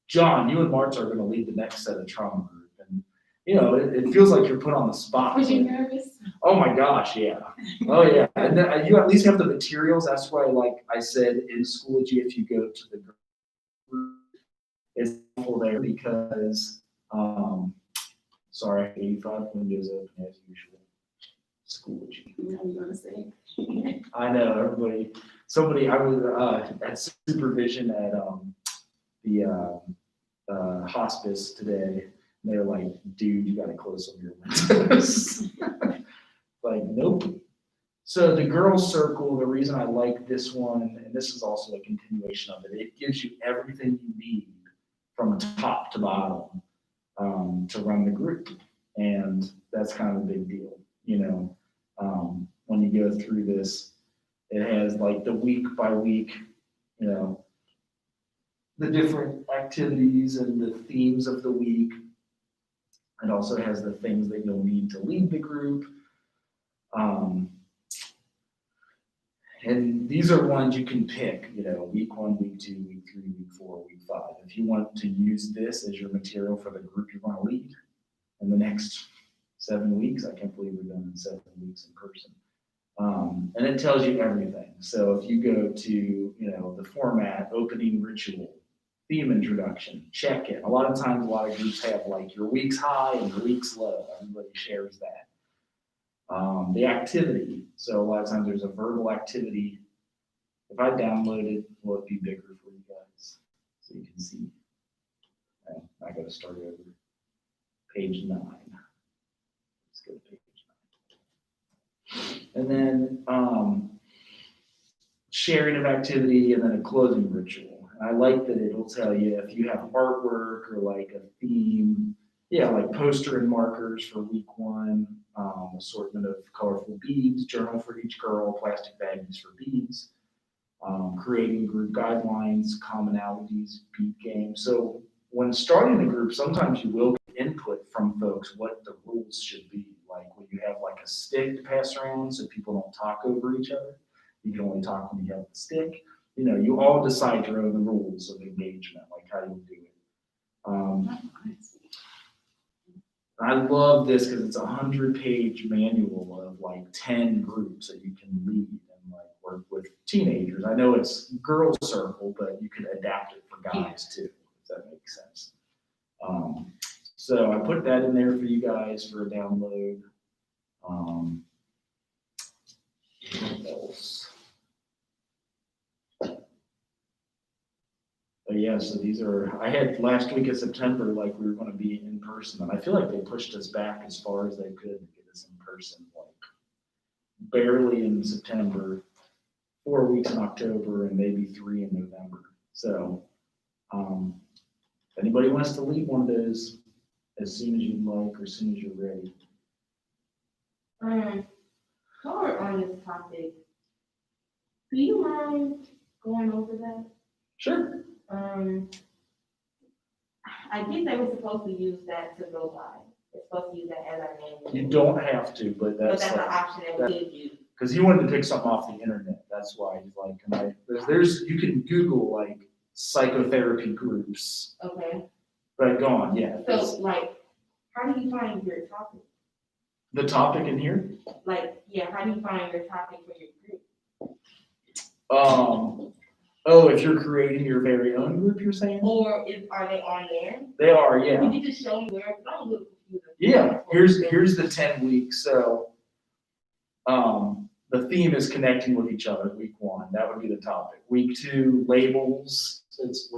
John, you and Martha are gonna lead the next set of trauma group. And, you know, it feels like you're put on the spot. Was you Like, nervous? oh my gosh, yeah. Oh yeah, and then you at least have the materials. That's why, like I said, in Schoology, if you go to the group, it's helpful there because, sorry, 85 windows open as usual. Schoology. You know what I'm gonna say. I know, somebody, I was at supervision at the hospice today. And they were like, dude, you gotta close some of your windows. Like, nope. So the girls circle, the reason I like this one, and this is also a continuation of it, it gives you everything you need from top to bottom to run the group. And that's kind of a big deal, you know. When you go through this, it has like the week by week, you know, the different activities and the themes of the week. It also has the things that you'll need to lead the group. And these are ones you can pick, you know, week 1, week 2, week 3, week 4, week 5. If you want to use this as your material for the group you're going to lead in the next 7 weeks, I can't believe we're done in 7 weeks in person. And it tells you everything. So if you go to, you know, the format, opening ritual, theme introduction, check-in. A lot of times, a lot of groups have like your week's high and your week's low. Everybody shares that. The activity. So a lot of times there's a verbal activity. If I download it, will it be bigger for you guys? So you can see. I got to start over. Page 9. Let's go to page 9. And then sharing of activity, and then a closing ritual. And I like that it'll tell you if you have artwork or like a theme, yeah, like poster and markers for week 1, assortment of colorful beads, journal for each girl, plastic baggies for beads, creating group guidelines, commonalities, bead game. So when starting a group, sometimes you will get input from folks what the rules should be. Like when you have like a stick to pass around so people don't talk over each other. You can only talk when you have the stick. You know, you all decide your own rules of engagement, like how you do it. I love this because it's a 100-page manual of like 10 groups that you can lead and like work with teenagers. I know it's girls circle, but you can adapt it for guys too, if that makes sense. So I put that in there for you guys for a download. What else? But yeah, so these are, I had last week of September, like we were going to be in person, and I feel like they pushed us back as far as they could to get us in person, like barely in September, 4 weeks in October, and maybe 3 in November. So, if anybody wants to lead one of those as soon as you'd like or as soon as you're ready. While we're on this topic, do you mind going over that? Sure. I think they were supposed to use that to go by. They're supposed to use that as our name. You don't have to, but But that's that's an like, option that we could use. because he wanted to pick something off the internet. That's why he's like, there's you can Google like psychotherapy groups. Okay. But go on, yeah. So like, how do you find your topic? The topic in here. Like, yeah, how do you find your topic for your group? Oh, if you're creating your very own group, you're saying? Or are they on there? They are, yeah. Can you just show me where? I'm a little confused. Yeah, here's the 10 weeks. So, the theme is connecting with each other. Week 1, that would be the topic. Week 2, labels. It's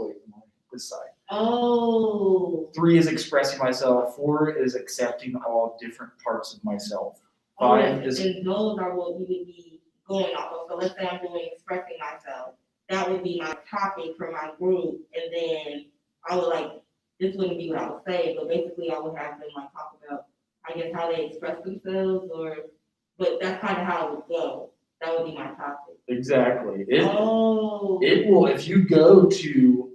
this side. Oh. 3 is expressing myself. 4 is accepting all different parts of myself. 5 is And those are what we would be going off of. So let's say I'm doing expressing myself. That would be my topic for my group, and then I would like, this wouldn't be what I would say, but basically I would have them like talk about, I guess, how they express themselves, but that's kind of how it would go. That would be my topic. exactly. Oh. It will, if you go to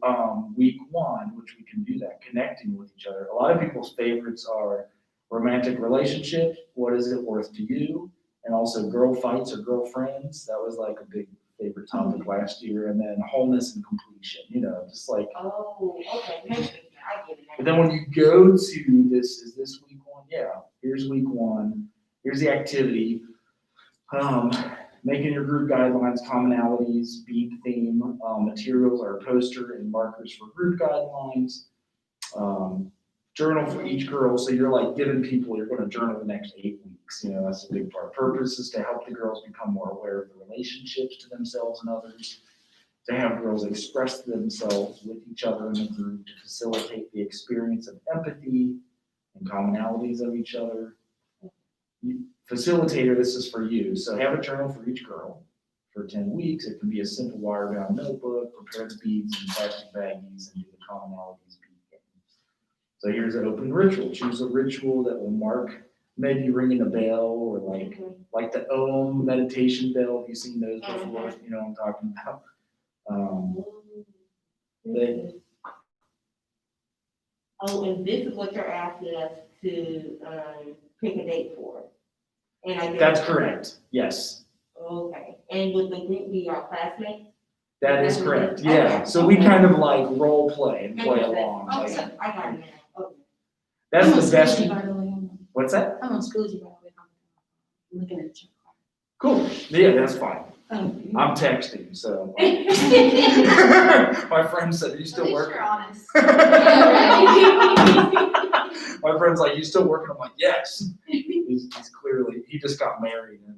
week 1, which we can do that, connecting with each other. A lot of people's favorites are romantic relationship, what is it worth to you? And also girl fights or girlfriends. That was like a big favorite topic last year. And then wholeness and completion, you know, just like. Oh, okay. I get it. But then when you go to this, is this week 1? Yeah, here's week 1. Here's the activity. Making your group guidelines, commonalities, beat theme, materials are a poster and markers for group guidelines. Journal for each girl. So you're like giving people, you're going to journal the next 8 weeks. You know, that's a big part. Purpose is to help the girls become more aware of the relationships to themselves and others. To have girls express themselves with each other in the group, to facilitate the experience of empathy and commonalities of each other. Facilitator, this is for you. So have a journal for each girl for 10 weeks. It can be a simple wire-bound notebook, prepare the beads in plastic baggies, and do the commonalities bead game. So here's an open ritual. Choose a ritual that will mark maybe ringing a bell or like the Om meditation bell. Have you seen those before? You know what I'm talking about. And this is what you're asking us to pick a date for. And I guess That's correct. Yes. Okay. And would the group be our classmates? That is correct. Okay. Yeah. So we kind of like role play and play along. Oh, Like, so I got it now. Okay. that's I'm the on best. Scooty, by the way. What's that? I'm on Scooty, by the way. I'm looking at you. Cool. Yeah, that's fine. Oh, I'm texting, so. My friend said, "Are you still working?" honest. My friend's like, "You still working?" I'm like, "Yes." He's clearly, he just got married, and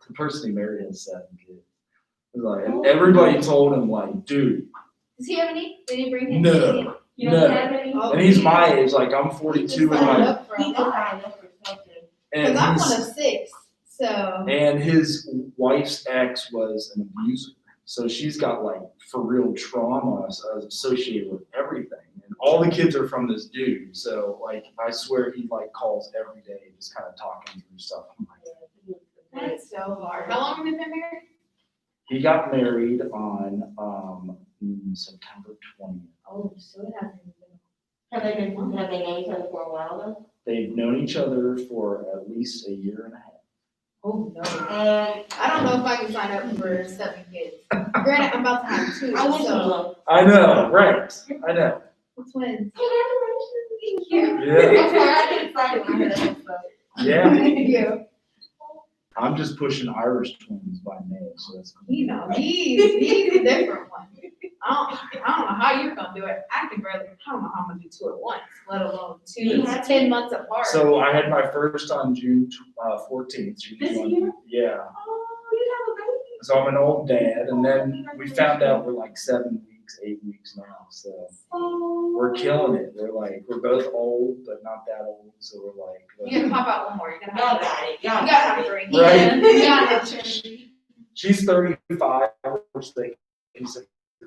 the person he married has 7 kids. He's like, and everybody told him like, "Dude, Does he have any? Did he bring his? no." You don't No. have any? Oh, And he's my age, like I'm 42 and signed my, up for a He can lot. sign up for something. and Cause I'm he's- one of 6, so. And his wife's ex was an abuser. So she's got like for real trauma associated with everything. And all the kids are from this dude. So like, I swear he like calls every day, just kind of talking through stuff. I'm like, That's so hard. How long have you been married? he got married on September 20th. Oh, so it hasn't even been a Have they known each other for a while though? They've known each other for at least a year and a half. Oh, no. I I don't know if I can sign up for 7 kids. Granted, I'm about to have 2, want so. to. I know, right, I know. Twins. Congratulations. Thank you. Yeah, I'm sorry, I get excited when I hear that stuff. yeah. Thank you. I'm just pushing Irish twins by name, so that's. You know, he's a different one. I don't know how you're gonna do it. I don't know how I'm gonna do 2 at once, let alone 2 You that's have 10 months apart. So I had my first on June 14th. She was This on- year? Yeah, Oh, you have a baby. so I'm an old dad, and then we found out we're like 7 weeks, 8 weeks now, so Oh. we're killing it. We're both old, but not that old, so we're like. You're gonna pop out one more, you're gonna Y'all have got it. you Y'all gotta got have it. 3. Right. You gotta have 3. She's 35, which they consider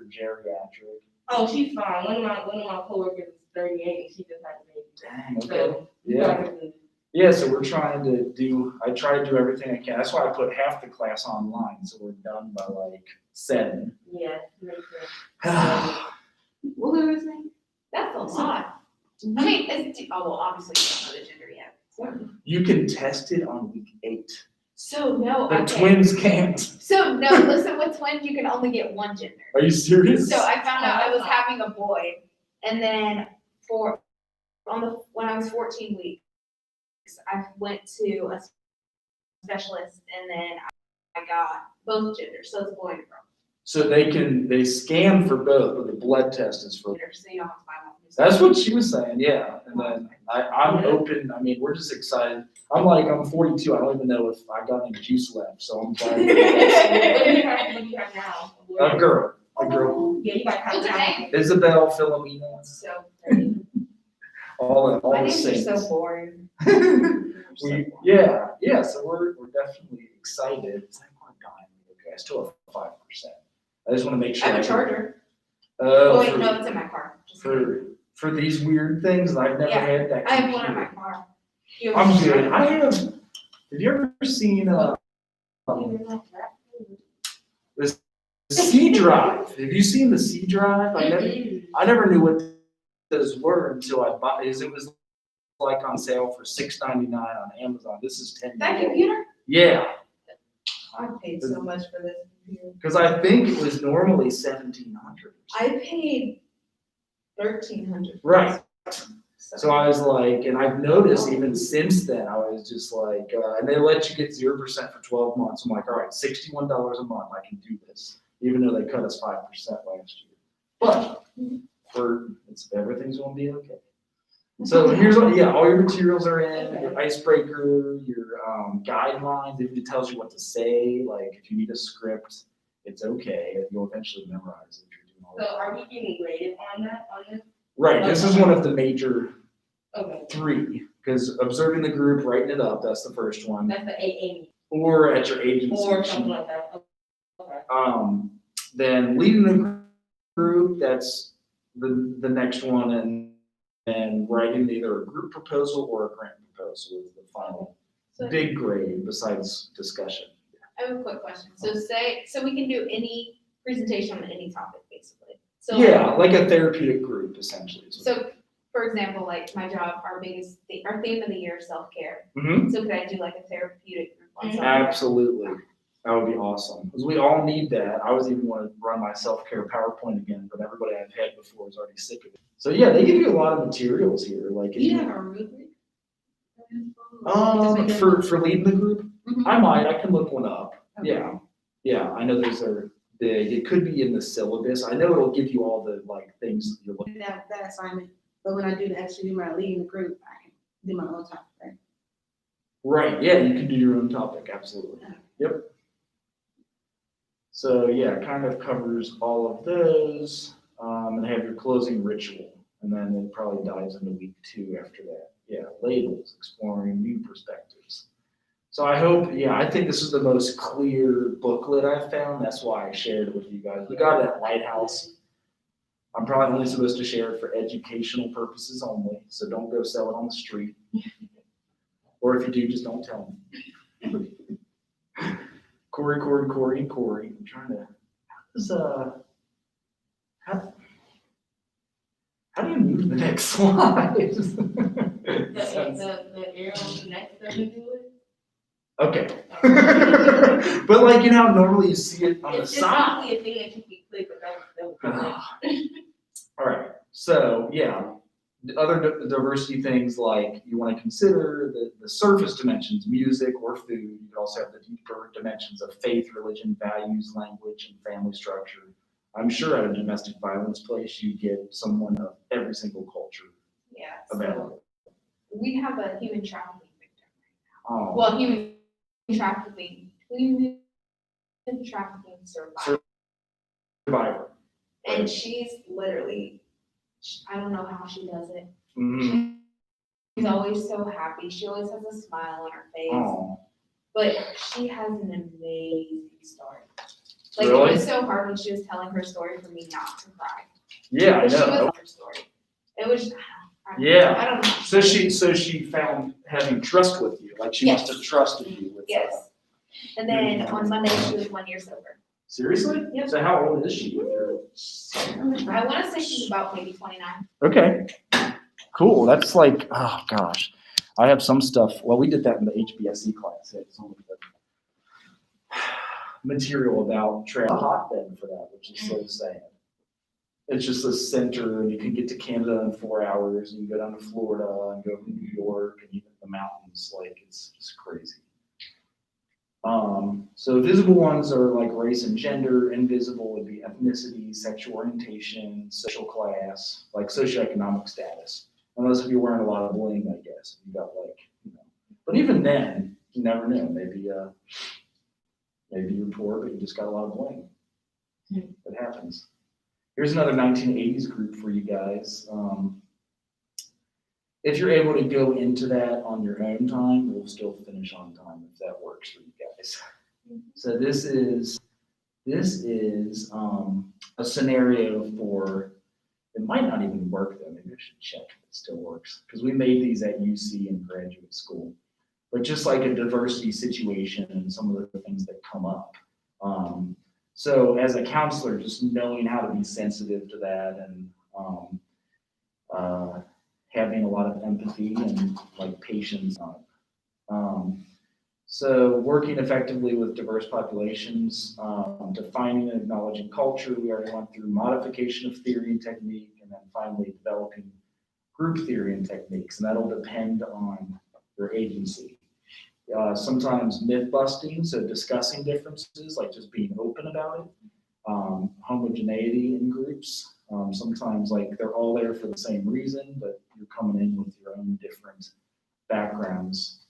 geriatric. Oh, she's fine. One of my coworkers is 38 and she just had a baby. Dang, okay. So, you Yeah. guys are good. Yeah, so we're trying to I try to do everything I can. That's why I put half the class online, so we're done by like 7. Yeah, makes sense. What were we saying? That's a lot. I mean, well, obviously you don't know the gender yet. You can test it on week 8. So no, The okay. twins can't. So no, listen, with twins, you can only get one gender. Are you serious? So I found out I was having a boy, and then when I was 14 weeks, I went to a specialist, and then I got both genders, so it's a boy and a girl. So they scan for both, but the blood test is for. So you don't have to buy one. That's what she was saying, yeah. And then I'm open, I mean, we're just excited. I'm 42, I don't even know if I got any juice left, so I'm trying What do to. you have now? A girl. Yeah, you guys have What's her name? Isabel, Philomena, So pretty. all My the names are saints. so boring. Yeah, so we're definitely excited. It's like we're dying, okay, I still have 5%. I just wanna make I sure. have a charger. Oh, Oh wait, no, it's in my car. Just kidding. for these weird things, I've never Yeah, had that. I have one in my computer. car. You have I'm a good. charger? Have you ever seen, the C drive? Have you seen the C drive? I never knew what those were until I bought, it was like on sale for $6.99 on Amazon. This is $10. That computer? Yeah, I paid so much for this computer. because I think it was normally $1,700. I paid $1,300. Right. So I was like, and I've noticed even since then, I was just like, and they let you get 0% for 12 months. I'm like, all right, $61 a month, I can do this, even though they cut us 5% last year. But everything's gonna be okay. So here's what, yeah, all your materials are in, your icebreaker, your guidelines, it tells you what to say, like if you need a script, it's okay, you'll eventually memorize it if you're doing all that. So are we getting graded on this? Right, this is one of the major Okay, 3, because observing the group, writing it up, that's the first one, that's the AA or at your agency. or something like that. Okay. Then leading the group, that's the next one, and then writing either a group proposal or a grant proposal is the final So big grade besides discussion. I have a quick question. So we can do any presentation on any topic, basically. So Yeah, like a therapeutic group essentially. So, for example, like my job, our theme of the year is self-care. Mhm. So could I do like a therapeutic group on Mhm. self-care? Absolutely. That would be awesome, because we all need that. I was even want to run my self-care PowerPoint again, but everybody I've had before is already sick of it. So yeah, they give you a lot of materials here, like. Do you have a rubric? For leading the group, Mhm. I can look one up. Yeah, yeah, I know those are big. It could be in the syllabus. I know it'll give you all the like things that you're looking. That assignment, but when I actually do my leading the group, I can do my own topic, right? Right, yeah, you can do your own topic, absolutely. Yep. So yeah, it kind of covers all of those, and have your closing ritual, and then it probably dives into week 2 after that. Yeah, labels, exploring new perspectives. So I hope, yeah, I think this is the most clear booklet I've found. That's why I shared it with you guys. We got it at Lighthouse. I'm probably only supposed to share it for educational purposes only, so don't go sell it on the street. Or if you do, just don't tell me. Corey. I'm trying to, How do you move to the next slide? The arrow next doesn't do it? Okay. But like, you know, how normally you see it on the It's side. probably a thing that you can click, but that was. All right, so yeah, the other diversity things like you want to consider the surface dimensions, music or food. You can also have the deeper dimensions of faith, religion, values, language, and family structure. I'm sure at a domestic violence place, you get someone of every single culture Yeah, available. so we have a human trafficking victim. Oh, Well, human trafficking survivor. survivor. And she's literally, I don't know how she does it. Mhm. She's always so happy. She always has a smile on her face. Oh, But she has an amazing story. Like, Really? it was so hard when she was telling her story for me not to cry. yeah, I But she was know. telling her story. It was, Yeah. I don't know. So she found having trust with you, like she must have trusted you with. Yes. And then on Monday, she was 1 year sober. Seriously? Yep. So how old is she? I wanna say she's about maybe 29. Okay, cool. That's like, oh gosh. I have some stuff, well, we did that in the HBSE class. It's some of the material about a hotbed for that, which is so sad. It's just a center, and you can get to Canada in 4 hours, and you go down to Florida and go to New York and even the mountains. Like, it's just crazy. So visible ones are like race and gender. Invisible would be ethnicity, sexual orientation, social class, like socioeconomic status. Unless if you're wearing a lot of bling, I guess. You got like, you know. But even then, you never know. Maybe you're poor, but you just got a lot of bling. It happens. Here's another 1980s group for you guys. If you're able to go into that on your own time, we'll still finish on time if that works for you guys. So this is a scenario for, it might not even work though, maybe I should check if it still works, because we made these at UC in graduate school. But just like a diversity situation and some of the things that come up. So as a counselor, just knowing how to be sensitive to that and having a lot of empathy and like patience on it. So working effectively with diverse populations, defining and acknowledging culture, we already went through modification of theory and technique, and then finally developing group theory and techniques, and that'll depend on your agency. Sometimes myth busting, so discussing differences, like just being open about it. Homogeneity in groups, sometimes like they're all there for the same reason, but you're coming in with your own different backgrounds.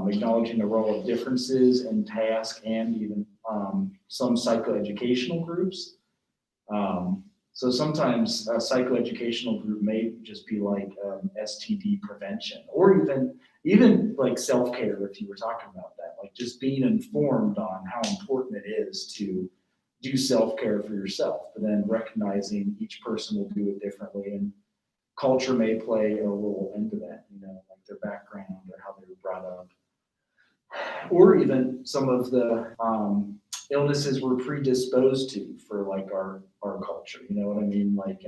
Acknowledging the role of differences in task and even some psychoeducational groups. So sometimes a psychoeducational group may just be like STD prevention, or even like self-care, if you were talking about that, like just being informed on how important it is to do self-care for yourself, but then recognizing each person will do it differently, and culture may play a role into that, you know, like their background or how they were brought up. Or even some of the illnesses we're predisposed to for like our culture, you know what I mean? Like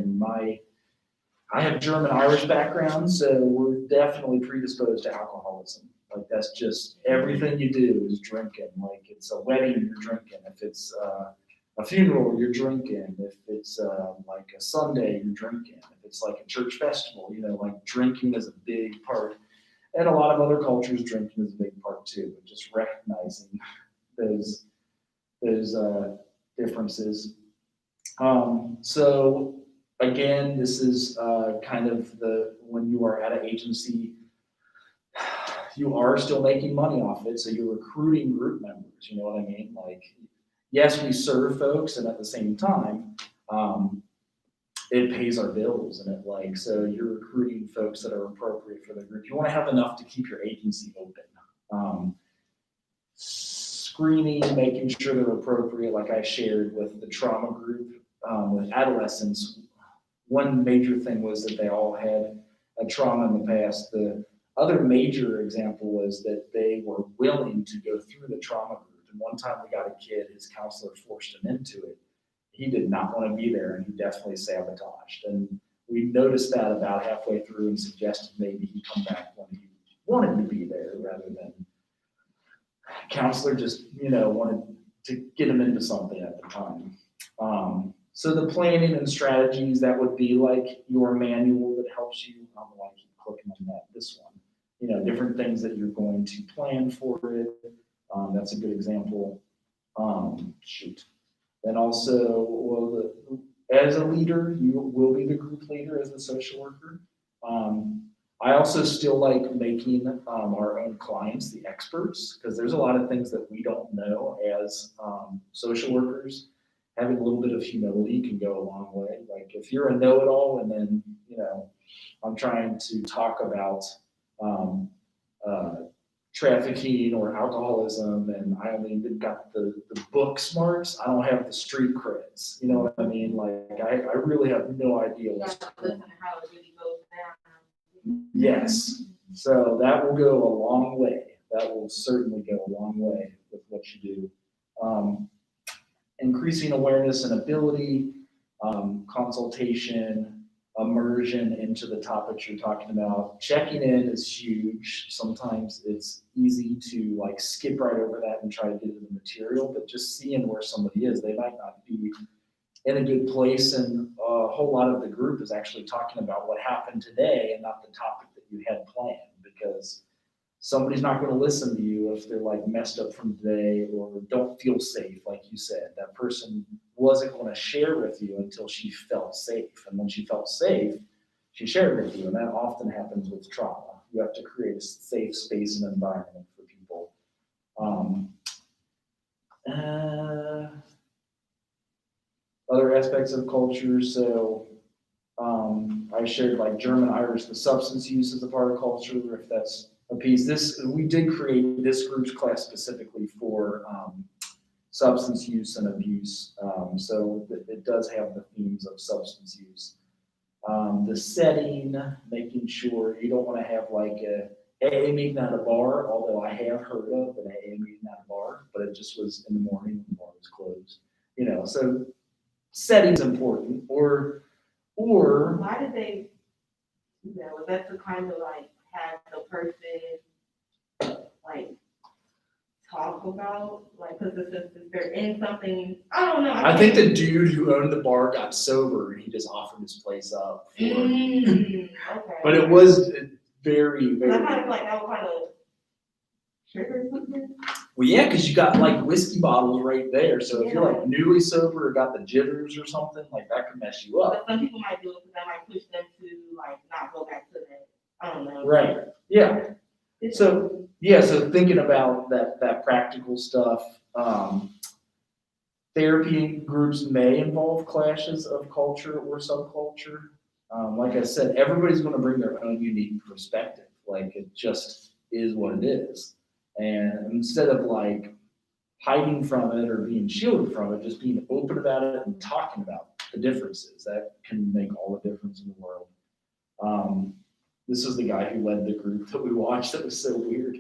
I have German-Irish background, so we're definitely predisposed to alcoholism. Like that's just, everything you do is drinking. Like it's a wedding, you're drinking. If it's a funeral, you're drinking. If it's like a Sunday, you're drinking. If it's like a church festival, you know, like drinking is a big part. And a lot of other cultures, drinking is a big part too. But just recognizing those differences. So again, this is kind of when you are at an agency, you are still making money off it. So you're recruiting group members, you know what I mean? Like, yes, we serve folks, and at the same time, it pays our bills, and so you're recruiting folks that are appropriate for the group. You want to have enough to keep your agency open. Screening, making sure they're appropriate, like I shared with the trauma group, with adolescents. One major thing was that they all had a trauma in the past. The other major example was that they were willing to go through the trauma group. And one time we got a kid, his counselor forced him into it. He did not want to be there, and he definitely sabotaged. And we noticed that about halfway through and suggested maybe he come back when he wanted to be there rather than counselor just, wanted to get him into something at the time. So the planning and strategies, that would be like your manual that helps you, I don't know why I keep clicking on that, this one. Different things that you're going to plan for it. That's a good example. Then also, as a leader, you will be the group leader as the social worker. I also still like making our own clients the experts, because there's a lot of things that we don't know as social workers. Having a little bit of humility can go a long way. Like if you're a know-it-all and then, I'm trying to talk about trafficking or alcoholism and I only got the book smarts, I don't have the street creds. You know what I mean? Like I really have no idea You what's have to listen to how it really goes down. Yes, so that will go a long way. That will certainly go a long way with what you do. Increasing awareness and ability, consultation, immersion into the topics you're talking about. Checking in is huge. Sometimes it's easy to like skip right over that and try to get to the material, but just seeing where somebody is, they might not be in a good place, and a whole lot of the group is actually talking about what happened today and not the topic that you had planned, because somebody's not going to listen to you if they're like messed up from today or don't feel safe. Like you said, that person wasn't going to share with you until she felt safe, and when she felt safe, she shared with you, and that often happens with trauma. You have to create a safe space and environment for people. Other aspects of culture, so I shared like German, Irish, the substance use is a part of culture, if that's a piece. We did create this group's class specifically for substance use and abuse, so it does have the themes of substance use. The setting, making sure you don't want to have like a AA meeting at a bar, although I have heard of an AA meeting at a bar, but it just was in the morning when the bar was closed. So setting's important, or Why did they do that? Was that to kind of like have the person like talk about, like, because if they're in something, I don't know. I think the dude who owned the bar got sober and he just offered his place up for, Okay. but it was very, But I kind very, of like that would kind of trigger something. well, yeah, because you got like whiskey bottles right there. So if you're like newly sober or got the jitters or something, like that could mess you up. But some people might do it because that might push them to like not go back to that. I don't know. Right. Yeah. So thinking about that practical stuff, therapy groups may involve clashes of culture or subculture. Like I said, everybody's going to bring their own unique perspective. Like it just is what it is. And instead of like hiding from it or being shielded from it, just being open about it and talking about the differences, that can make all the difference in the world. This is the guy who led the group that we watched that was so weird.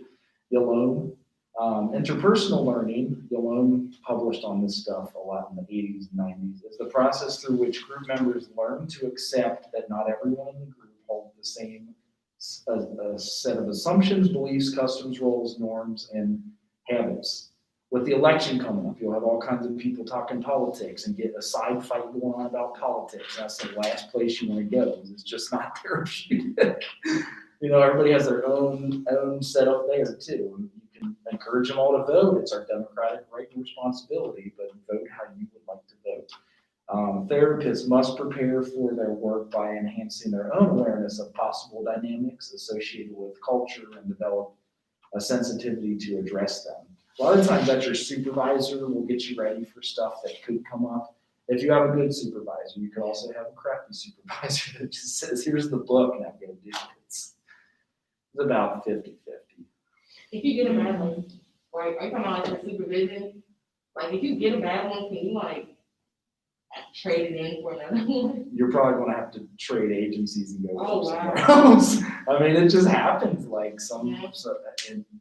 Yalom. Interpersonal learning, Yalom published on this stuff a lot in the 80s and 90s, is the process through which group members learn to accept that not everyone in the group holds the same set of assumptions, beliefs, customs, roles, norms, and habits. With the election coming up, you'll have all kinds of people talking politics and get a side fight going on about politics. That's the last place you want to go. It's just not therapeutic. Everybody has their own setup there too. You can encourage them all to vote. It's our democratic right and responsibility, but vote how you would like to vote. Therapists must prepare for their work by enhancing their own awareness of possible dynamics associated with culture and develop a sensitivity to address them. A lot of times that's your supervisor will get you ready for stuff that could come up. If you have a good supervisor, you could also have a crappy supervisor that just says, here's the book and I'm going to do it. It's about 50-50. If you get a bad one, right, are you talking about like the supervision? Like if you get a bad one, can you like trade it in for another one? You're probably going to have to trade agencies and go Oh, somewhere wow. else. I mean, it just happens. Like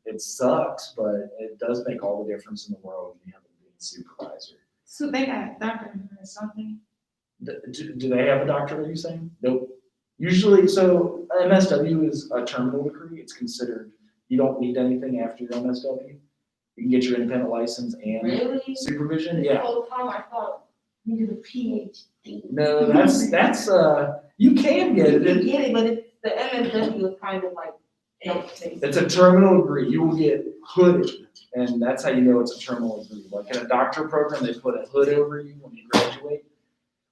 it sucks, but it does make all the difference in the world when you have a good supervisor. So they got doctor or something. Do they have a doctorate, are you saying? Nope. Usually, so MSW is a terminal degree. It's considered, you don't need anything after your MSW. You can get your independent license and Really? supervision, This yeah. whole time I thought, you did a PhD. No, that's, you can get You it. can get it, but it's, the MSW is kind of like, It's a terminal degree. You will get hooded, and that's how you know it's a terminal degree. Like in a doctorate program, they put a hood over you when you graduate.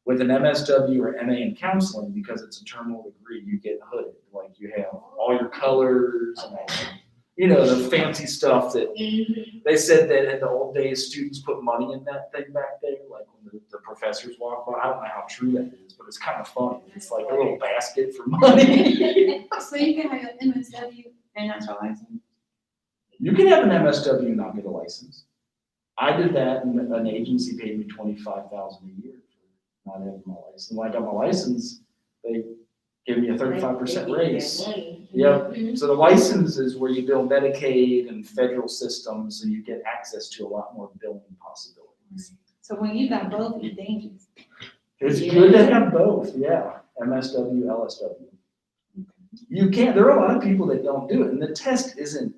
With an MSW or MA in counseling, because it's a terminal degree, you get hooded. Like you have all your colors and all, you know, the fancy stuff that they said that in the old days, students put money in that thing back there, like when the professors walk by. I don't know how true that is, but it's kind of funny. It's like a little basket for money. So you can have an MSW and not your license? You can have an MSW and not get a license. I did that, and an agency paid me $25,000 a year for not having my license. When I got my license, they gave me a 35% raise. Yep. So the license is where you bill Medicaid and federal systems, and you get access to a lot more billing possibilities. So when you got both, it's dangerous. It's good to have both, yeah. MSW, LSW. You can't, there are a lot of people that don't do it, and the test isn't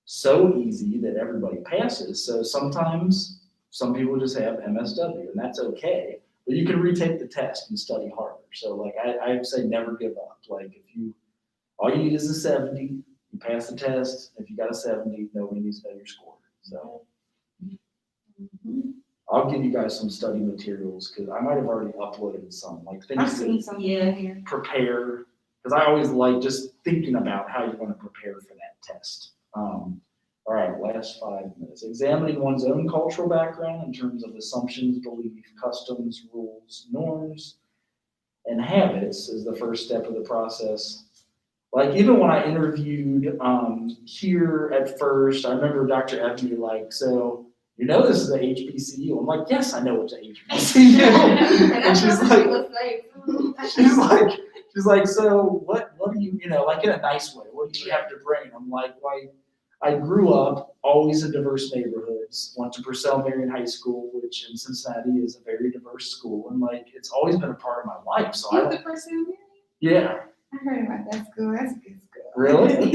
so easy that everybody passes. So sometimes some people just have MSW, and that's okay. But you can retake the test and study harder. So like I would say never give up. Like if you, all you need is a 70, you pass the test. If you got a 70, nobody needs to know your score. So I'll give you guys some study materials because I might have already uploaded some, like I've things seen to some in here. prepare, because I always like just thinking about how you want to prepare for that test. All right, last 5 minutes. Examining one's own cultural background in terms of assumptions, belief, customs, rules, norms, and habits is the first step of the process. Like even when I interviewed here at first, I remember Dr. Ebony like, so you know this is the HBCU? I'm like, yes, I know it's the HBCU. And she's like, so what do you, like in a nice way, what do you have to bring? I'm like, why? I grew up always in diverse neighborhoods, went to Purcell Marion High School, which in Cincinnati is a very diverse school. And like, it's always been a part of my life. So I You don't, the person? yeah. I heard about that school. That's a good school. Really?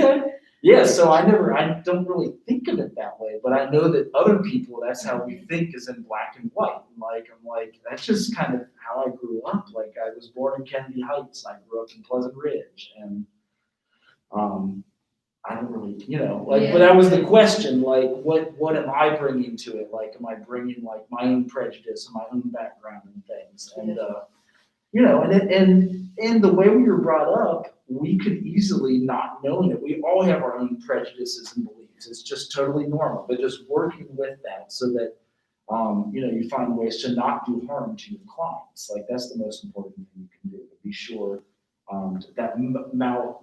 Yeah, so I don't really think of it that way, but I know that other people, that's how we think is in black and white. And like, I'm like, that's just kind of how I grew up. Like I was born in Kennedy Heights. I grew up in Pleasant Ridge. And I don't really, but that was the question, like, what am I bringing to it? Like, am I bringing like my own prejudice and my own background and things? And, and the way we were brought up, we could easily not knowing it. We all have our own prejudices and beliefs. It's just totally normal, but just working with that so that, you find ways to not do harm to your clients. Like that's the most important thing you can do, to be sure that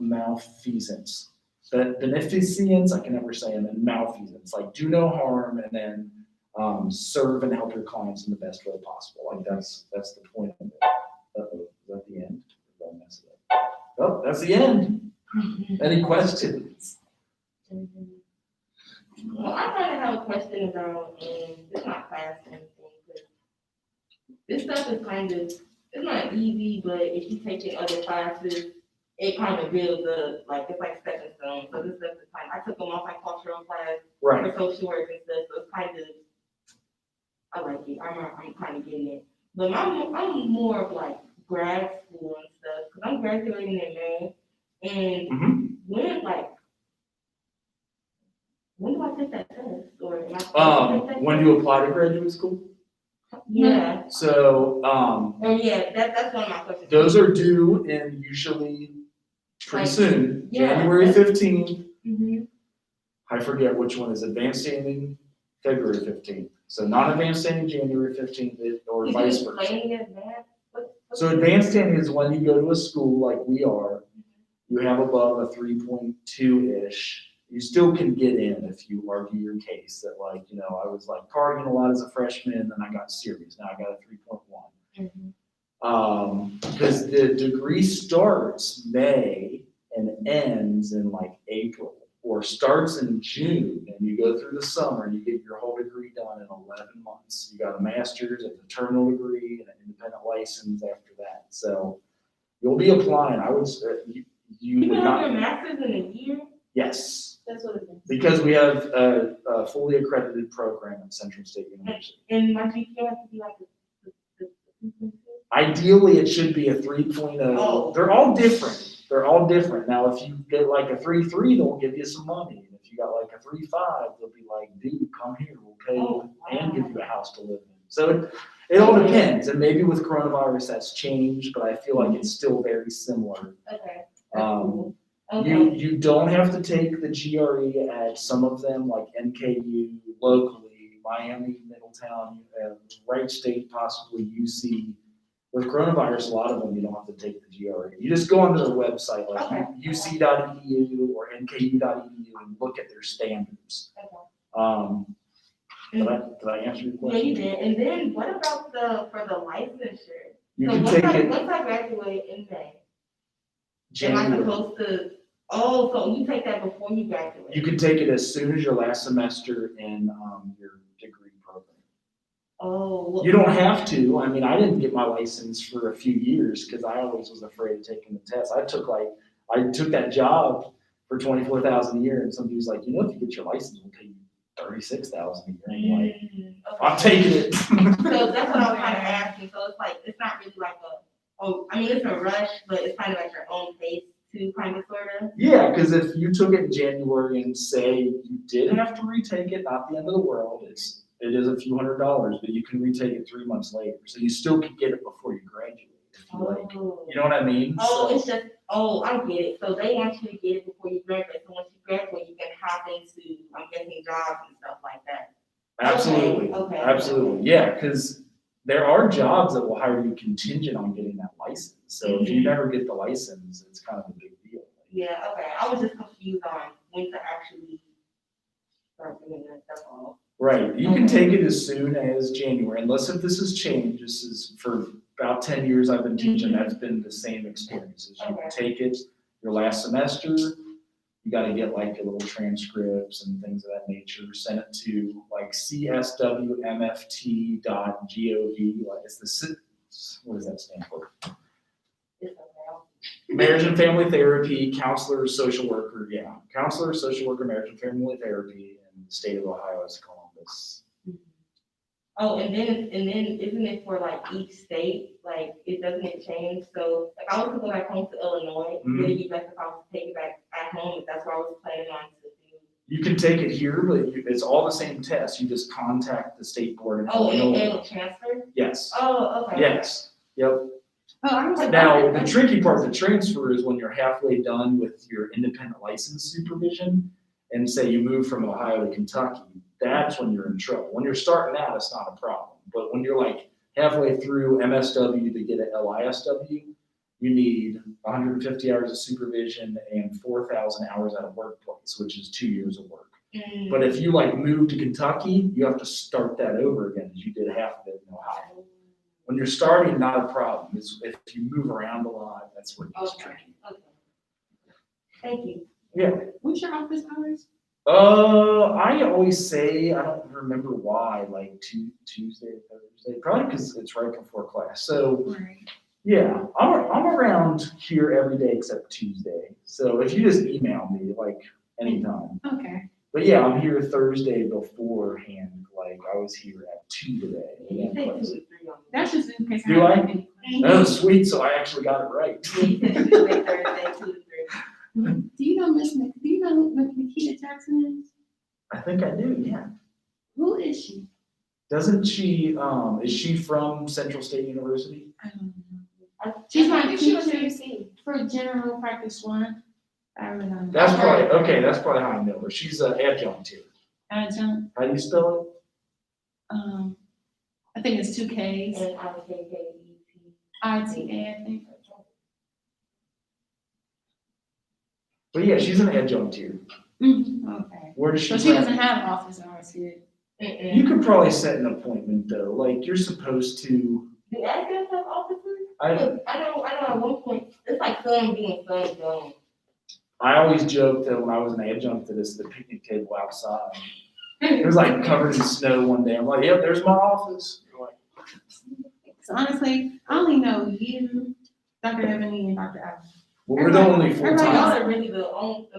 malfeasance. But beneficence, I can never say, and then malfeasance, like do no harm and then serve and help your clients in the best way possible. Like that's the point of it. Uh-oh, is that the end? Did I mess it up? Oh, that's the end. Any questions? Well, I kind of have a question about, it's not class or anything, but this stuff is kind of, it's not easy, but if you take in other classes, it kind of builds it's like stepping stone. So this stuff is kind of, I took a multicultural class Right. for social work and stuff, so it's kind of, I like it, I'm kind of getting it. But I'm more of like grad school and stuff, because I'm graduating in May, and when do I take that test? Or am I supposed to take that When test? you apply to graduate school? Yeah. So, That's one of my questions. those are due in usually pretty soon, Yeah. January 15th. Mm-hmm. I forget which one is advanced standing, February 15th. So non-advanced standing, January 15th, or vice versa. Explain it, man. So advanced standing is when you go to a school like we are, you have above a 3.2-ish. You still can get in if you argue your case that I was like partying a lot as a freshman, then I got serious. Now I got a 3.1. Because the degree starts May and ends in like April, or starts in June, and you go through the summer and you get your whole degree done in 11 months. You got a master's, a terminal degree, and an independent license after that. So you'll be applying, I would, you You would can have your not, master's in a year? yes, That's what it is. because we have a fully accredited program at Central State University. And my GPA has to be like the Ideally, it should be a 3.0. Oh. They're all different. They're all different. Now, if you get like a 3.3, they'll give you some money. And if you got like a 3.5, they'll be like, dude, come here, we'll pay you and give you a house to live in. So it all depends. And maybe with coronavirus, that's changed, but I feel like it's still very similar. Okay. You don't have to take the GRE at some of them, like NKU locally, Miami, Middletown, Wright State, possibly UC. With coronavirus, a lot of them, you don't have to take the GRE. You just go onto their website, like Okay. uc.edu or nku.edu, and look at their standards. Did I answer your Yeah, question? you did. And then what about for the licensure? You So can once take it once I graduate in May, am I January. supposed to, oh, so you take that before you graduate? You can take it as soon as your last semester in your degree program. Oh. well- You don't have to. I mean, I didn't get my license for a few years because I always was afraid of taking the test. I took that job for $24,000 a year, and some dude's like, if you get your license, we'll pay you $36,000 a year. I'm like, Okay. I'm taking it. So that's what I was kind of asking. So it's not really like it's a rush, but it's kind of like your own pace too, kind of, sort of. Yeah, because if you took it in January and say you did have to retake it, not the end of the world. It is a few $100s, but you can retake it 3 months later. So you still could get it before you graduate. If you like, you know what I mean? Oh, So- it's just, I get it. So they want you to get it before you graduate. So once you graduate, you can hop into, I'm guessing, jobs and stuff like that. Absolutely. Okay. Absolutely. Yeah, because there are jobs that will hire you contingent on getting that license. So if you never get the license, it's kind of a big deal. Yeah, okay. I was just confused on when to actually start doing that, that's all. Right. You can take it as soon as January, unless if this has changed. This is for about 10 years I've been teaching. That's been the same experiences. You Okay. take it your last semester. You got to get like your little transcripts and things of that nature. Send it to like cswmft.gov. Like what does that stand for? It's okay. Marriage and family therapy, counselor, social worker. Yeah, counselor, social worker, marriage and family therapy in the state of Ohio is Columbus. Oh, and then isn't it for like each state, like it doesn't change? So like I was to go back home to Illinois, Mhm. would it be best if I was to take it back at home if that's what I was planning on to do? You can take it here, but it's all the same test. You just contact the state board in Oh, and Illinois. it'll transfer? Yes, Oh, okay. yes, yep. Oh, I was like, Now, the tricky part of the transfer is when you're halfway done with your independent license supervision and say you move from Ohio to Kentucky, that's when you're in trouble. When you're starting out, it's not a problem. But when you're like halfway through MSW to get an LISW, you need 150 hours of supervision and 4,000 hours at a workplace, which is 2 years of work. Mm. But if you like move to Kentucky, you have to start that over again, as you did half of it in Ohio. When you're starting, not a problem. It's if you move around a lot, that's where it gets Okay. tricky. Okay. Thank you. Yeah. what's your office hours? I always say, I don't remember why, like Tuesday, Thursday, probably because it's right before class. So Right. yeah, I'm around here every day except Tuesday. So if you just email me, like anytime. Okay. But yeah, I'm here Thursday beforehand, like I was here at 2 today. You say 2 to 3 on me. That's just in case I Do have I? any questions. Oh, sweet, so I actually got it right. Yeah, you said Tuesday, Thursday, 2 to 3. Do you know Miss Mc? Do you know who Nikita Jackson is? I think I do, yeah. Who is she? Doesn't she, is she from Central State University? I don't know. She's my she was teacher UC. for general practice 1. I don't know. That's probably, okay, that's probably how I know her. She's an adjunct here. Adjunct. How do you spell it? I think it's 2 Ks. NIKKET. ITA, I think. But yeah, she's an adjunct here. Okay. Where does she? So she doesn't have office hours here. You could probably set an appointment though, like you're supposed to. Do adjuncts have offices? I know at one point, it's like some being some don't. always joke that when I was an adjunct that it's the picnic table outside. It was like covered in snow one day. I'm like, yep, there's my office. They're like, So honestly, I only know you, Dr. Ebony, and Dr. Allen. Well, we're the only Everybody Y'all full-time, are really the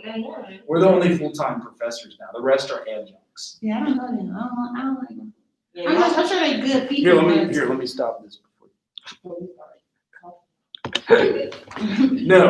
main one. we're the only full-time professors now. The rest are adjuncts. Yeah, I don't know them. I don't like them. Yeah, I'm sure they're good people. Here, let me stop this before. y'all- No,